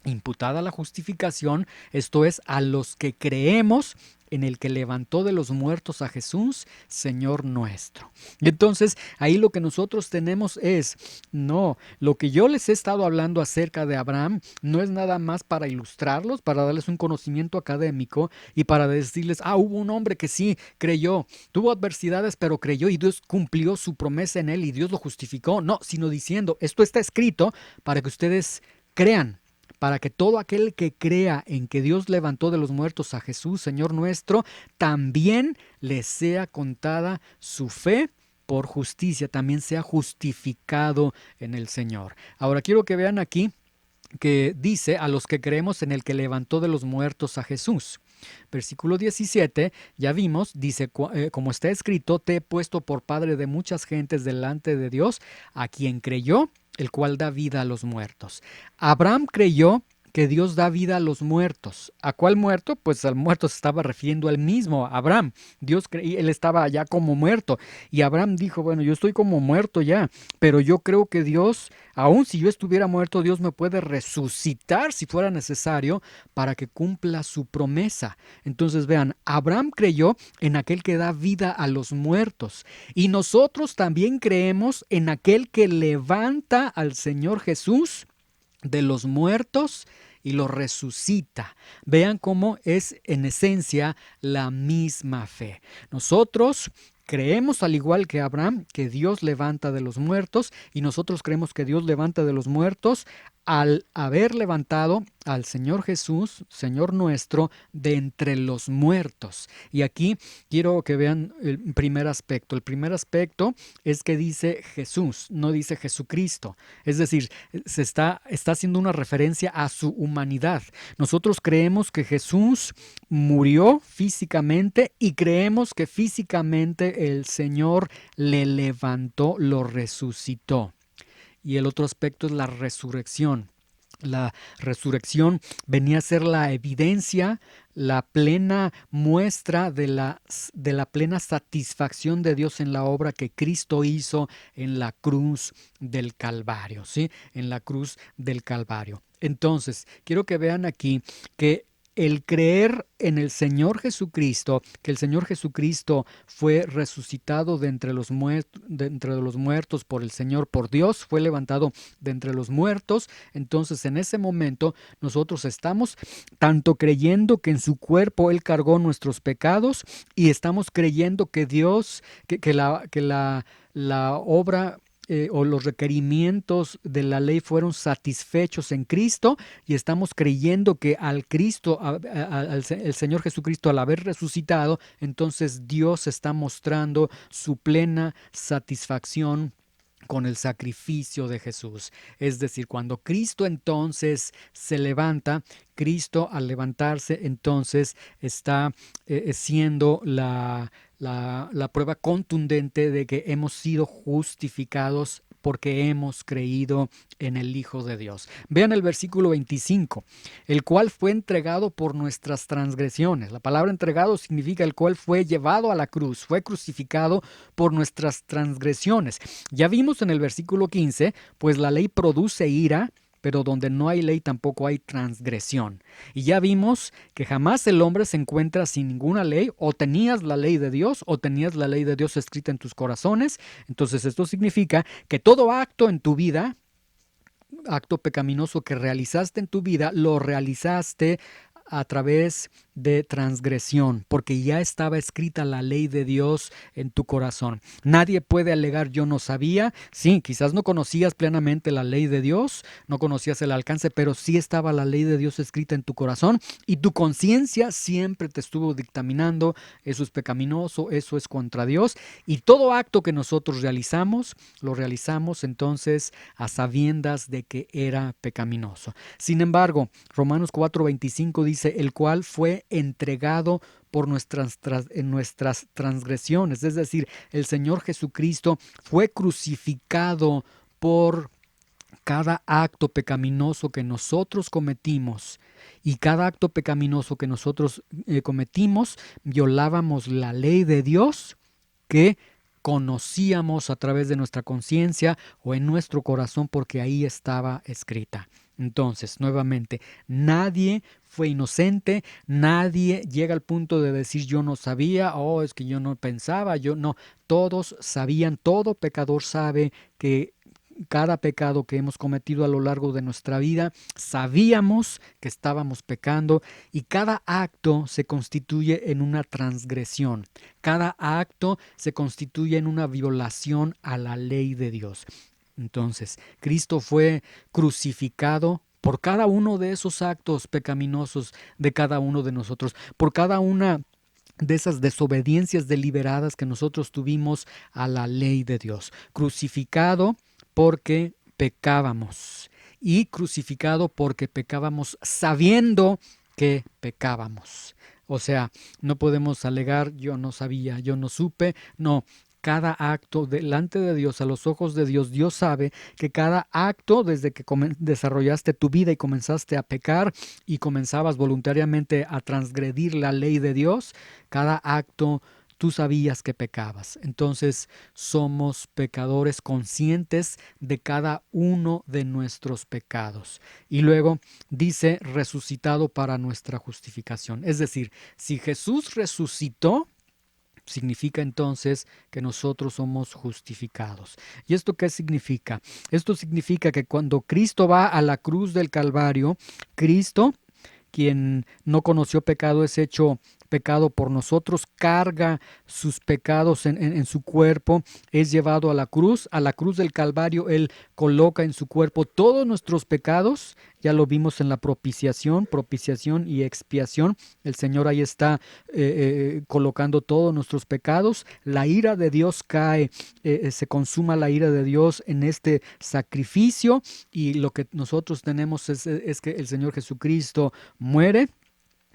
imputada la justificación, esto es, a los que creemos en el que levantó de los muertos a Jesús, Señor nuestro. Y entonces ahí lo que nosotros tenemos es, no, lo que yo les he estado hablando acerca de Abraham no es nada más para ilustrarlos, para darles un conocimiento académico y para decirles, hubo un hombre que sí creyó, tuvo adversidades pero creyó y Dios cumplió su promesa en él y Dios lo justificó. No, sino diciendo, esto está escrito para que ustedes crean, para que todo aquel que crea en que Dios levantó de los muertos a Jesús, Señor nuestro, también le sea contada su fe por justicia, también sea justificado en el Señor. Ahora quiero que vean aquí que dice a los que creemos en el que levantó de los muertos a Jesús. Versículo 17, ya vimos, dice, como está escrito, te he puesto por padre de muchas gentes delante de Dios, a quien creyó, el cual da vida a los muertos. Abraham creyó que Dios da vida a los muertos. ¿A cuál muerto? Pues al muerto se estaba refiriendo al mismo, Abraham. Él estaba ya como muerto. Y Abraham dijo, bueno, yo estoy como muerto ya, pero yo creo que Dios, aun si yo estuviera muerto, Dios me puede resucitar si fuera necesario para que cumpla su promesa. Entonces vean, Abraham creyó en aquel que da vida a los muertos. Y nosotros también creemos en aquel que levanta al Señor Jesús de los muertos y lo resucita. Vean cómo es en esencia la misma fe. Nosotros creemos, al igual que Abraham, que Dios levanta de los muertos, y nosotros creemos que Dios levanta de los muertos al haber levantado al Señor Jesús, Señor nuestro, de entre los muertos. Y aquí quiero que vean el primer aspecto. El primer aspecto es que dice Jesús, no dice Jesucristo. Es decir, se está haciendo una referencia a su humanidad. Nosotros creemos que Jesús murió físicamente y creemos que físicamente el Señor le levantó, lo resucitó. Y el otro aspecto es la resurrección. La resurrección venía a ser la evidencia, la plena muestra de la plena satisfacción de Dios en la obra que Cristo hizo en la cruz del Calvario, ¿sí? En la cruz del Calvario. Entonces, quiero que vean aquí que el creer en el Señor Jesucristo, que el Señor Jesucristo fue resucitado de entre los muertos por el Señor, por Dios, fue levantado de entre los muertos. Entonces, en ese momento, nosotros estamos tanto creyendo que en su cuerpo Él cargó nuestros pecados y estamos creyendo que Dios, que la obra o los requerimientos de la ley fueron satisfechos en Cristo, y estamos creyendo que al Cristo, el Señor Jesucristo, al haber resucitado, entonces Dios está mostrando su plena satisfacción con el sacrificio de Jesús. Es decir, cuando Cristo entonces se levanta, Cristo al levantarse entonces está siendo la prueba contundente de que hemos sido justificados porque hemos creído en el Hijo de Dios. Vean el versículo 25, el cual fue entregado por nuestras transgresiones. La palabra entregado significa el cual fue llevado a la cruz, fue crucificado por nuestras transgresiones. Ya vimos en el versículo 15, pues la ley produce ira, pero donde no hay ley tampoco hay transgresión. Y ya vimos que jamás el hombre se encuentra sin ninguna ley, o tenías la ley de Dios o tenías la ley de Dios escrita en tus corazones. Entonces esto significa que todo acto en tu vida, acto pecaminoso que realizaste en tu vida, lo realizaste a través de transgresión, porque ya estaba escrita la ley de Dios en tu corazón. Nadie puede alegar yo no sabía. Sí, quizás no conocías plenamente la ley de Dios, no conocías el alcance, pero sí estaba la ley de Dios escrita en tu corazón y tu conciencia siempre te estuvo dictaminando, eso es pecaminoso, eso es contra Dios, y todo acto que nosotros realizamos, lo realizamos entonces a sabiendas de que era pecaminoso. Sin embargo, Romanos 4:25 dice, el cual fue entregado por nuestras transgresiones. Es decir, el Señor Jesucristo fue crucificado por cada acto pecaminoso que nosotros cometimos, y cada acto pecaminoso que nosotros cometimos, violábamos la ley de Dios que conocíamos a través de nuestra conciencia o en nuestro corazón, porque ahí estaba escrita. Entonces, nuevamente, nadie fue inocente, nadie llega al punto de decir yo no sabía, es que yo no pensaba, yo no. Todos sabían, todo pecador sabe que cada pecado que hemos cometido a lo largo de nuestra vida, sabíamos que estábamos pecando, y cada acto se constituye en una transgresión. Cada acto se constituye en una violación a la ley de Dios. Entonces, Cristo fue crucificado por cada uno de esos actos pecaminosos de cada uno de nosotros, por cada una de esas desobediencias deliberadas que nosotros tuvimos a la ley de Dios. Crucificado porque pecábamos, y crucificado porque pecábamos sabiendo que pecábamos. O sea, no podemos alegar yo no sabía, yo no supe, no. Cada acto delante de Dios, a los ojos de Dios, Dios sabe que cada acto, desde que desarrollaste tu vida y comenzaste a pecar y comenzabas voluntariamente a transgredir la ley de Dios, cada acto tú sabías que pecabas. Entonces somos pecadores conscientes de cada uno de nuestros pecados. Y luego dice resucitado para nuestra justificación. Es decir, si Jesús resucitó, significa entonces que nosotros somos justificados. ¿Y esto qué significa? Esto significa que cuando Cristo va a la cruz del Calvario, Cristo, quien no conoció pecado, es hecho pecado por nosotros, carga sus pecados en su cuerpo, es llevado a la cruz del Calvario. Él coloca en su cuerpo todos nuestros pecados. Ya lo vimos en la propiciación y expiación. El Señor ahí está colocando todos nuestros pecados. La ira de Dios cae, se consuma la ira de Dios en este sacrificio, y lo que nosotros tenemos es que el Señor Jesucristo muere,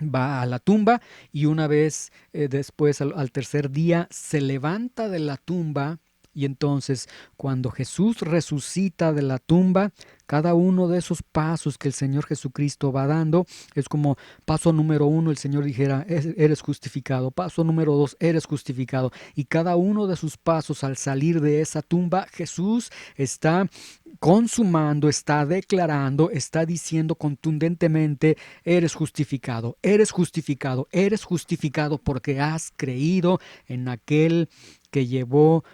va a la tumba, y una vez después, al tercer día, se levanta de la tumba. Y entonces, cuando Jesús resucita de la tumba, cada uno de esos pasos que el Señor Jesucristo va dando, es como paso número 1, el Señor dijera, eres justificado. Paso número 2, eres justificado. Y cada uno de sus pasos al salir de esa tumba, Jesús está consumando, está declarando, está diciendo contundentemente, eres justificado, eres justificado, eres justificado, porque has creído en aquel que llevó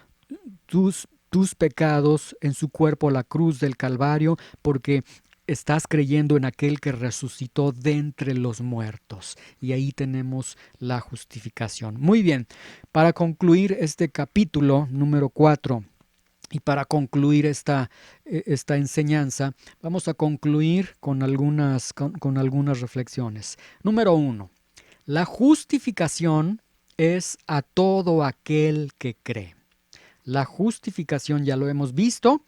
tus pecados en su cuerpo a la cruz del Calvario, porque estás creyendo en aquel que resucitó de entre los muertos. Y ahí tenemos la justificación. Muy bien, para concluir este capítulo número 4, y para concluir esta enseñanza, vamos a concluir con algunas reflexiones. Número 1. La justificación es a todo aquel que cree. La justificación, ya lo hemos visto,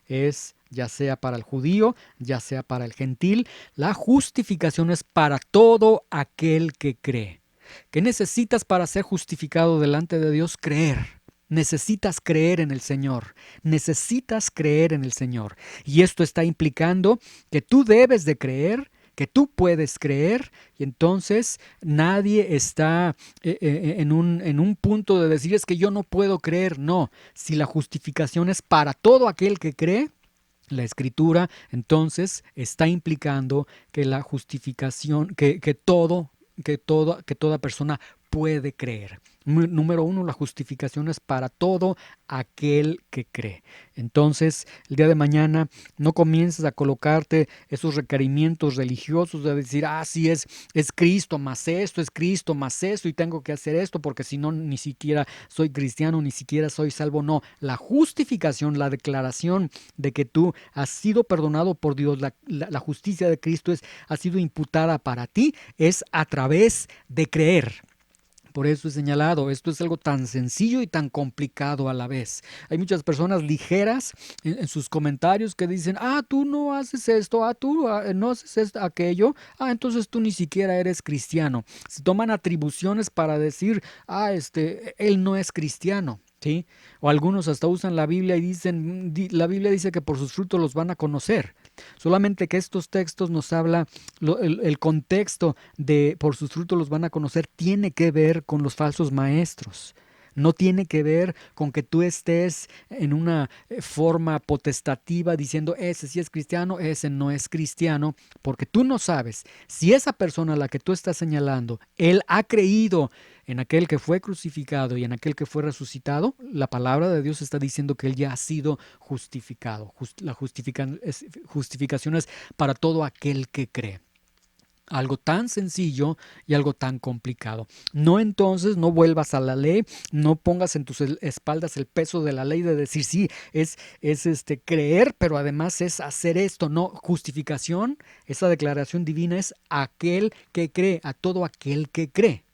es ya sea para el judío, ya sea para el gentil. La justificación es para todo aquel que cree. ¿Qué necesitas para ser justificado delante de Dios? Creer. Necesitas creer en el Señor. Necesitas creer en el Señor. Y esto está implicando que tú debes de creer, que tú puedes creer, y entonces nadie está en un punto de decir es que yo no puedo creer. No, si la justificación es para todo aquel que cree, La Escritura entonces está implicando que la justificación, que toda persona puede creer. Número uno, la justificación es para todo aquel que cree. Entonces, el día de mañana no comiences a colocarte esos requerimientos religiosos de decir, sí es Cristo más esto, es Cristo más esto y tengo que hacer esto porque si no ni siquiera soy cristiano, ni siquiera soy salvo. No, la justificación, la declaración de que tú has sido perdonado por Dios, la justicia de Cristo ha sido imputada para ti, es a través de creer. Por eso he señalado, esto es algo tan sencillo y tan complicado a la vez. Hay muchas personas ligeras en sus comentarios que dicen, tú no haces esto, tú no haces esto, aquello, entonces tú ni siquiera eres cristiano. Se toman atribuciones para decir, él no es cristiano. ¿Sí? O algunos hasta usan la Biblia y dicen, la Biblia dice que por sus frutos los van a conocer. Solamente que estos textos nos habla, el contexto de por sus frutos los van a conocer tiene que ver con los falsos maestros. No tiene que ver con que tú estés en una forma potestativa diciendo ese sí es cristiano, ese no es cristiano, porque tú no sabes si esa persona a la que tú estás señalando, él ha creído en aquel que fue crucificado y en aquel que fue resucitado. La palabra de Dios está diciendo que él ya ha sido justificado. La justificación es para todo aquel que cree. Algo tan sencillo y algo tan complicado. No vuelvas a la ley, no pongas en tus espaldas el peso de la ley de decir sí, es creer, pero además es hacer esto. No, justificación, esa declaración divina es aquel que cree, a todo aquel que cree.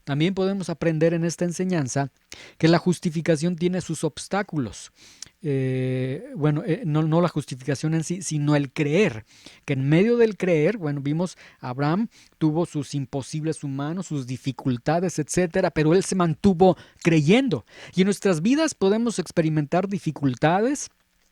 También podemos aprender en esta enseñanza que la justificación tiene sus obstáculos. No la justificación en sí, sino el creer. Que en medio del creer, vimos Abraham tuvo sus imposibles humanos, sus dificultades, etcétera, pero él se mantuvo creyendo. Y en nuestras vidas podemos experimentar dificultades,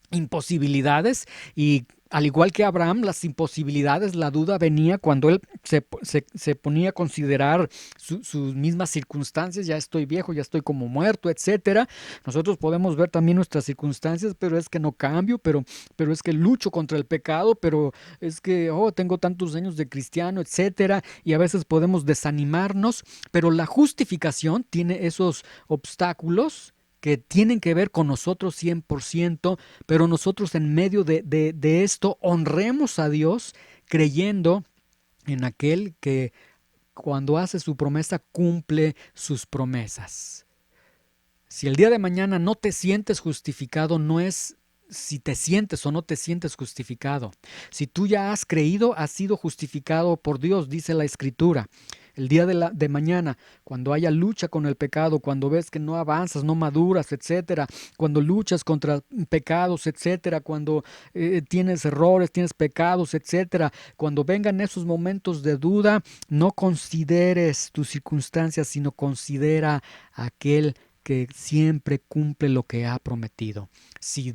imposibilidades, y al igual que Abraham, las imposibilidades, la duda venía cuando él se ponía a considerar sus mismas circunstancias. Ya estoy viejo, ya estoy como muerto, etcétera. Nosotros podemos ver también nuestras circunstancias, pero es que no cambio, pero es que lucho contra el pecado, pero es que tengo tantos años de cristiano, etcétera. Y a veces podemos desanimarnos, pero la justificación tiene esos obstáculos que tienen que ver con nosotros 100%, pero nosotros en medio de esto honremos a Dios creyendo en aquel que cuando hace su promesa cumple sus promesas. Si el día de mañana no te sientes justificado, no es si te sientes o no te sientes justificado. Si tú ya has creído, has sido justificado por Dios, dice la Escritura. El día de mañana, cuando haya lucha con el pecado, cuando ves que no avanzas, no maduras, etcétera, cuando luchas contra pecados, etcétera, cuando tienes errores, tienes pecados, etcétera, cuando vengan esos momentos de duda, no consideres tus circunstancias, sino considera aquel que siempre cumple lo que ha prometido. Si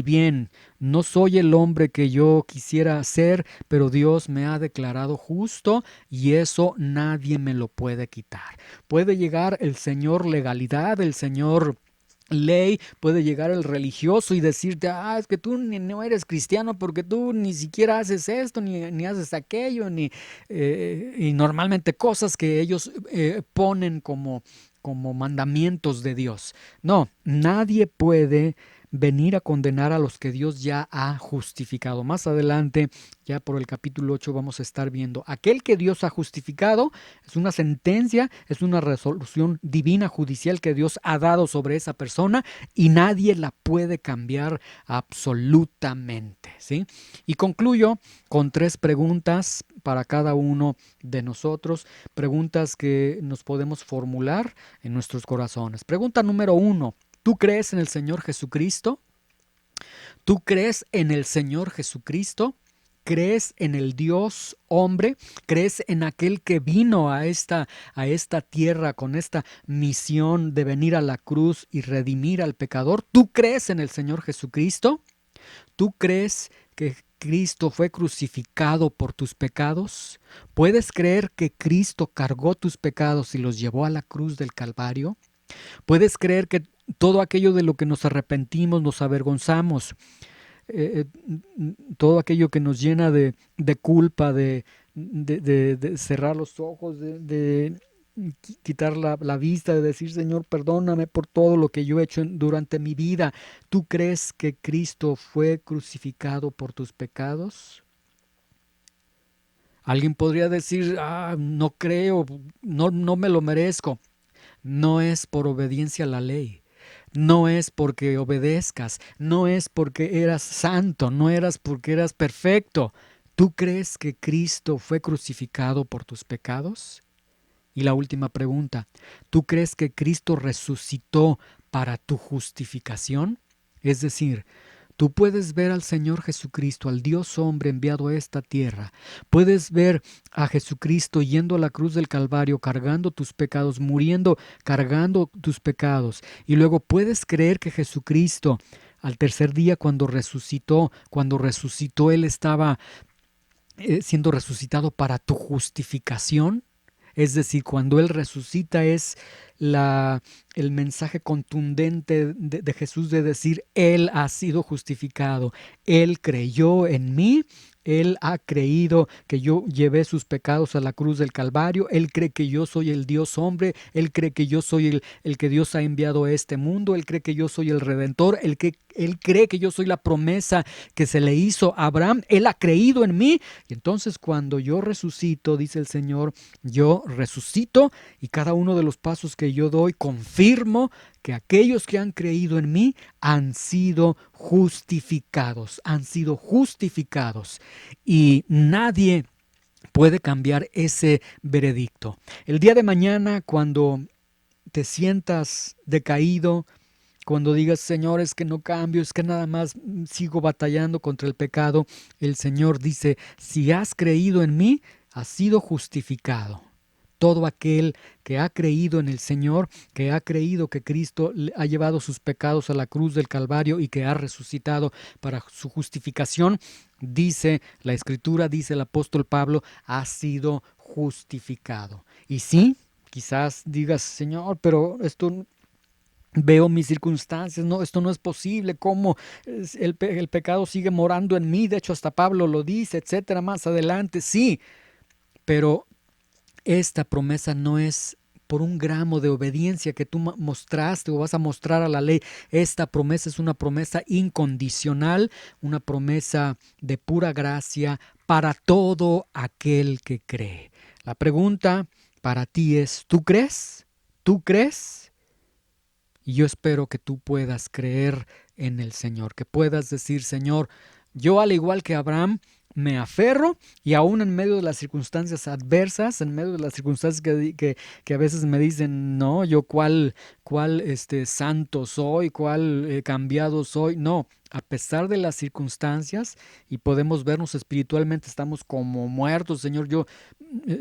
bien no soy el hombre que yo quisiera ser, pero Dios me ha declarado justo y eso nadie me lo puede quitar. Puede llegar el Señor legalidad, el Señor ley, puede llegar el religioso y decirte, es que tú no eres cristiano porque tú ni siquiera haces esto, ni haces aquello, y normalmente cosas que ellos ponen como mandamientos de Dios. No, nadie puede venir a condenar a los que Dios ya ha justificado. Más adelante, ya por el capítulo 8, vamos a estar viendo. Aquel que Dios ha justificado es una sentencia, es una resolución divina judicial que Dios ha dado sobre esa persona y nadie la puede cambiar absolutamente, ¿sí? Y concluyo con 3 preguntas para cada uno de nosotros, preguntas que nos podemos formular en nuestros corazones. Pregunta número 1. ¿Tú crees en el Señor Jesucristo? ¿Tú crees en el Señor Jesucristo? ¿Crees en el Dios hombre? ¿Crees en aquel que vino a esta tierra con esta misión de venir a la cruz y redimir al pecador? ¿Tú crees en el Señor Jesucristo? ¿Tú crees que Cristo fue crucificado por tus pecados? ¿Puedes creer que Cristo cargó tus pecados y los llevó a la cruz del Calvario? ¿Puedes creer que todo aquello de lo que nos arrepentimos, nos avergonzamos, todo aquello que nos llena de culpa, de cerrar los ojos, de quitar la vista, de decir, Señor, perdóname por todo lo que yo he hecho durante mi vida. ¿Tú crees que Cristo fue crucificado por tus pecados? Alguien podría decir, no creo, no me lo merezco. No es por obediencia a la ley, no es porque obedezcas, no es porque eras santo, no eras porque eras perfecto. ¿Tú crees que Cristo fue crucificado por tus pecados? Y la última pregunta, ¿tú crees que Cristo resucitó para tu justificación? Es decir, tú puedes ver al Señor Jesucristo, al Dios hombre enviado a esta tierra. Puedes ver a Jesucristo yendo a la cruz del Calvario, cargando tus pecados, muriendo, cargando tus pecados. Y luego puedes creer que Jesucristo, al tercer día cuando resucitó, Él estaba siendo resucitado para tu justificación. Es decir, cuando Él resucita es el mensaje contundente de Jesús de decir, Él ha sido justificado, Él creyó en mí, Él ha creído que yo llevé sus pecados a la cruz del Calvario, Él cree que yo soy el Dios hombre, Él cree que yo soy el que Dios ha enviado a este mundo, Él cree que yo soy el Redentor, Él cree que yo soy la promesa que se le hizo a Abraham, Él ha creído en mí. Y entonces cuando yo resucito, dice el Señor, yo resucito y cada uno de los pasos que yo doy confirmo que aquellos que han creído en mí han sido justificados, han sido justificados. Y nadie puede cambiar ese veredicto. El día de mañana, cuando te sientas decaído, cuando digas, Señor, es que no cambio, es que nada más sigo batallando contra el pecado, el Señor dice, si has creído en mí, has sido justificado. Todo aquel que ha creído en el Señor, que ha creído que Cristo ha llevado sus pecados a la cruz del Calvario y que ha resucitado para su justificación, dice la Escritura, dice el apóstol Pablo, ha sido justificado. Y sí, quizás digas, Señor, pero esto veo mis circunstancias, no, esto no es posible, cómo el pecado sigue morando en mí, de hecho hasta Pablo lo dice, etcétera, más adelante, sí, pero esta promesa no es por un gramo de obediencia que tú mostraste o vas a mostrar a la ley. Esta promesa es una promesa incondicional, una promesa de pura gracia para todo aquel que cree. La pregunta para ti es, ¿tú crees? ¿Tú crees? Y yo espero que tú puedas creer en el Señor, que puedas decir, Señor, yo al igual que Abraham, me aferro y aún en medio de las circunstancias adversas, en medio de las circunstancias que a veces me dicen, no, yo cuál santo soy, cuál cambiado soy, no, a pesar de las circunstancias y podemos vernos espiritualmente, estamos como muertos, Señor, yo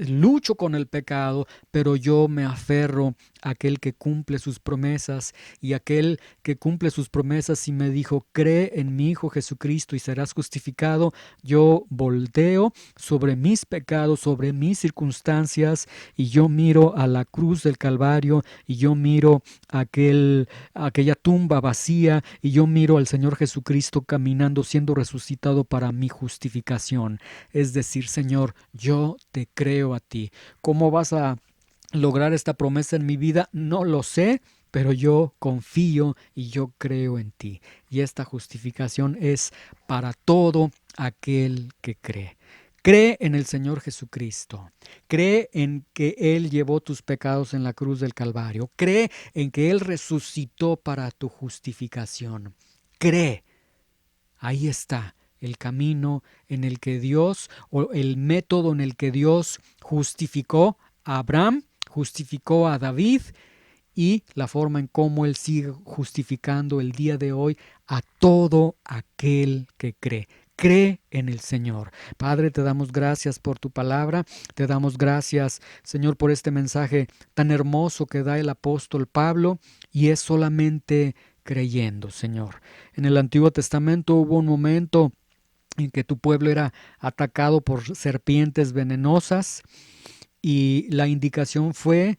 lucho con el pecado, pero yo me aferro a aquel que cumple sus promesas y aquel que cumple sus promesas y me dijo, cree en mi Hijo Jesucristo y serás justificado. Yo volteo sobre mis pecados, sobre mis circunstancias y yo miro a la cruz del Calvario y yo miro aquella tumba vacía y yo miro al Señor Jesucristo caminando, siendo resucitado para mi justificación. Es decir, Señor, yo te creo a ti. ¿Cómo vas a lograr esta promesa en mi vida? No lo sé, pero yo confío y yo creo en ti. Y esta justificación es para todo aquel que cree. Cree en el Señor Jesucristo. Cree en que Él llevó tus pecados en la cruz del Calvario. Cree en que Él resucitó para tu justificación. Cree. Ahí está el camino en el que Dios, o el método en el que Dios justificó a Abraham, justificó a David y la forma en cómo Él sigue justificando el día de hoy a todo aquel que cree. Cree en el Señor. Padre, te damos gracias por tu palabra. Te damos gracias, Señor, por este mensaje tan hermoso que da el apóstol Pablo y es solamente creyendo, Señor. En el Antiguo Testamento hubo un momento en que tu pueblo era atacado por serpientes venenosas y la indicación fue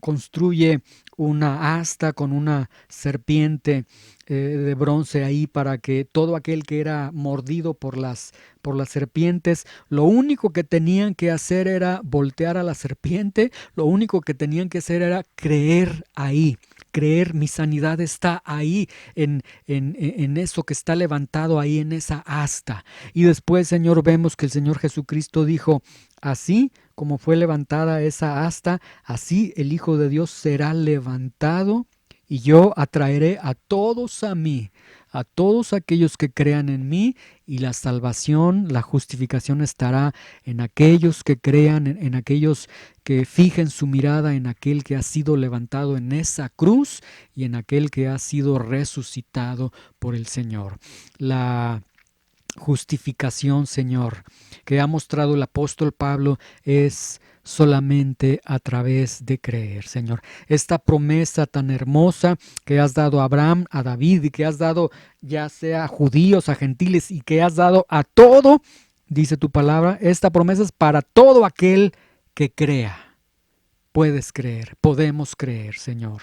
construye una asta con una serpiente de bronce ahí para que todo aquel que era mordido por las serpientes, lo único que tenían que hacer era voltear a la serpiente, lo único que tenían que hacer era creer ahí. Creer, mi sanidad está ahí, en eso que está levantado ahí, en esa asta. Y después, Señor, vemos que el Señor Jesucristo dijo, así como fue levantada esa asta, así el Hijo de Dios será levantado, y yo atraeré a todos a mí, a todos aquellos que crean en mí, y la salvación, la justificación estará en aquellos que crean, en aquellos que fijen su mirada en aquel que ha sido levantado en esa cruz y en aquel que ha sido resucitado por el Señor. La justificación, Señor, que ha mostrado el apóstol Pablo es solamente a través de creer, Señor. Esta promesa tan hermosa que has dado a Abraham, a David, y que has dado ya sea a judíos, a gentiles, y que has dado a todo, dice tu palabra, esta promesa es para todo aquel que crea. Puedes creer, podemos creer, Señor,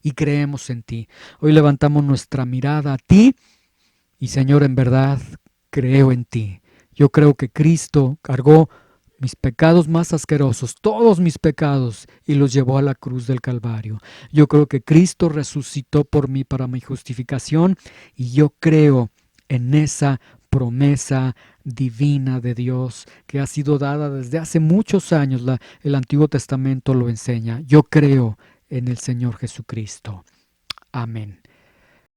y creemos en ti. Hoy levantamos nuestra mirada a ti y, Señor, en verdad creo en ti. Yo creo que Cristo cargó mis pecados más asquerosos, todos mis pecados, y los llevó a la cruz del Calvario. Yo creo que Cristo resucitó por mí para mi justificación, y yo creo en esa promesa divina de Dios que ha sido dada desde hace muchos años. El Antiguo Testamento lo enseña. Yo creo en el Señor Jesucristo. Amén.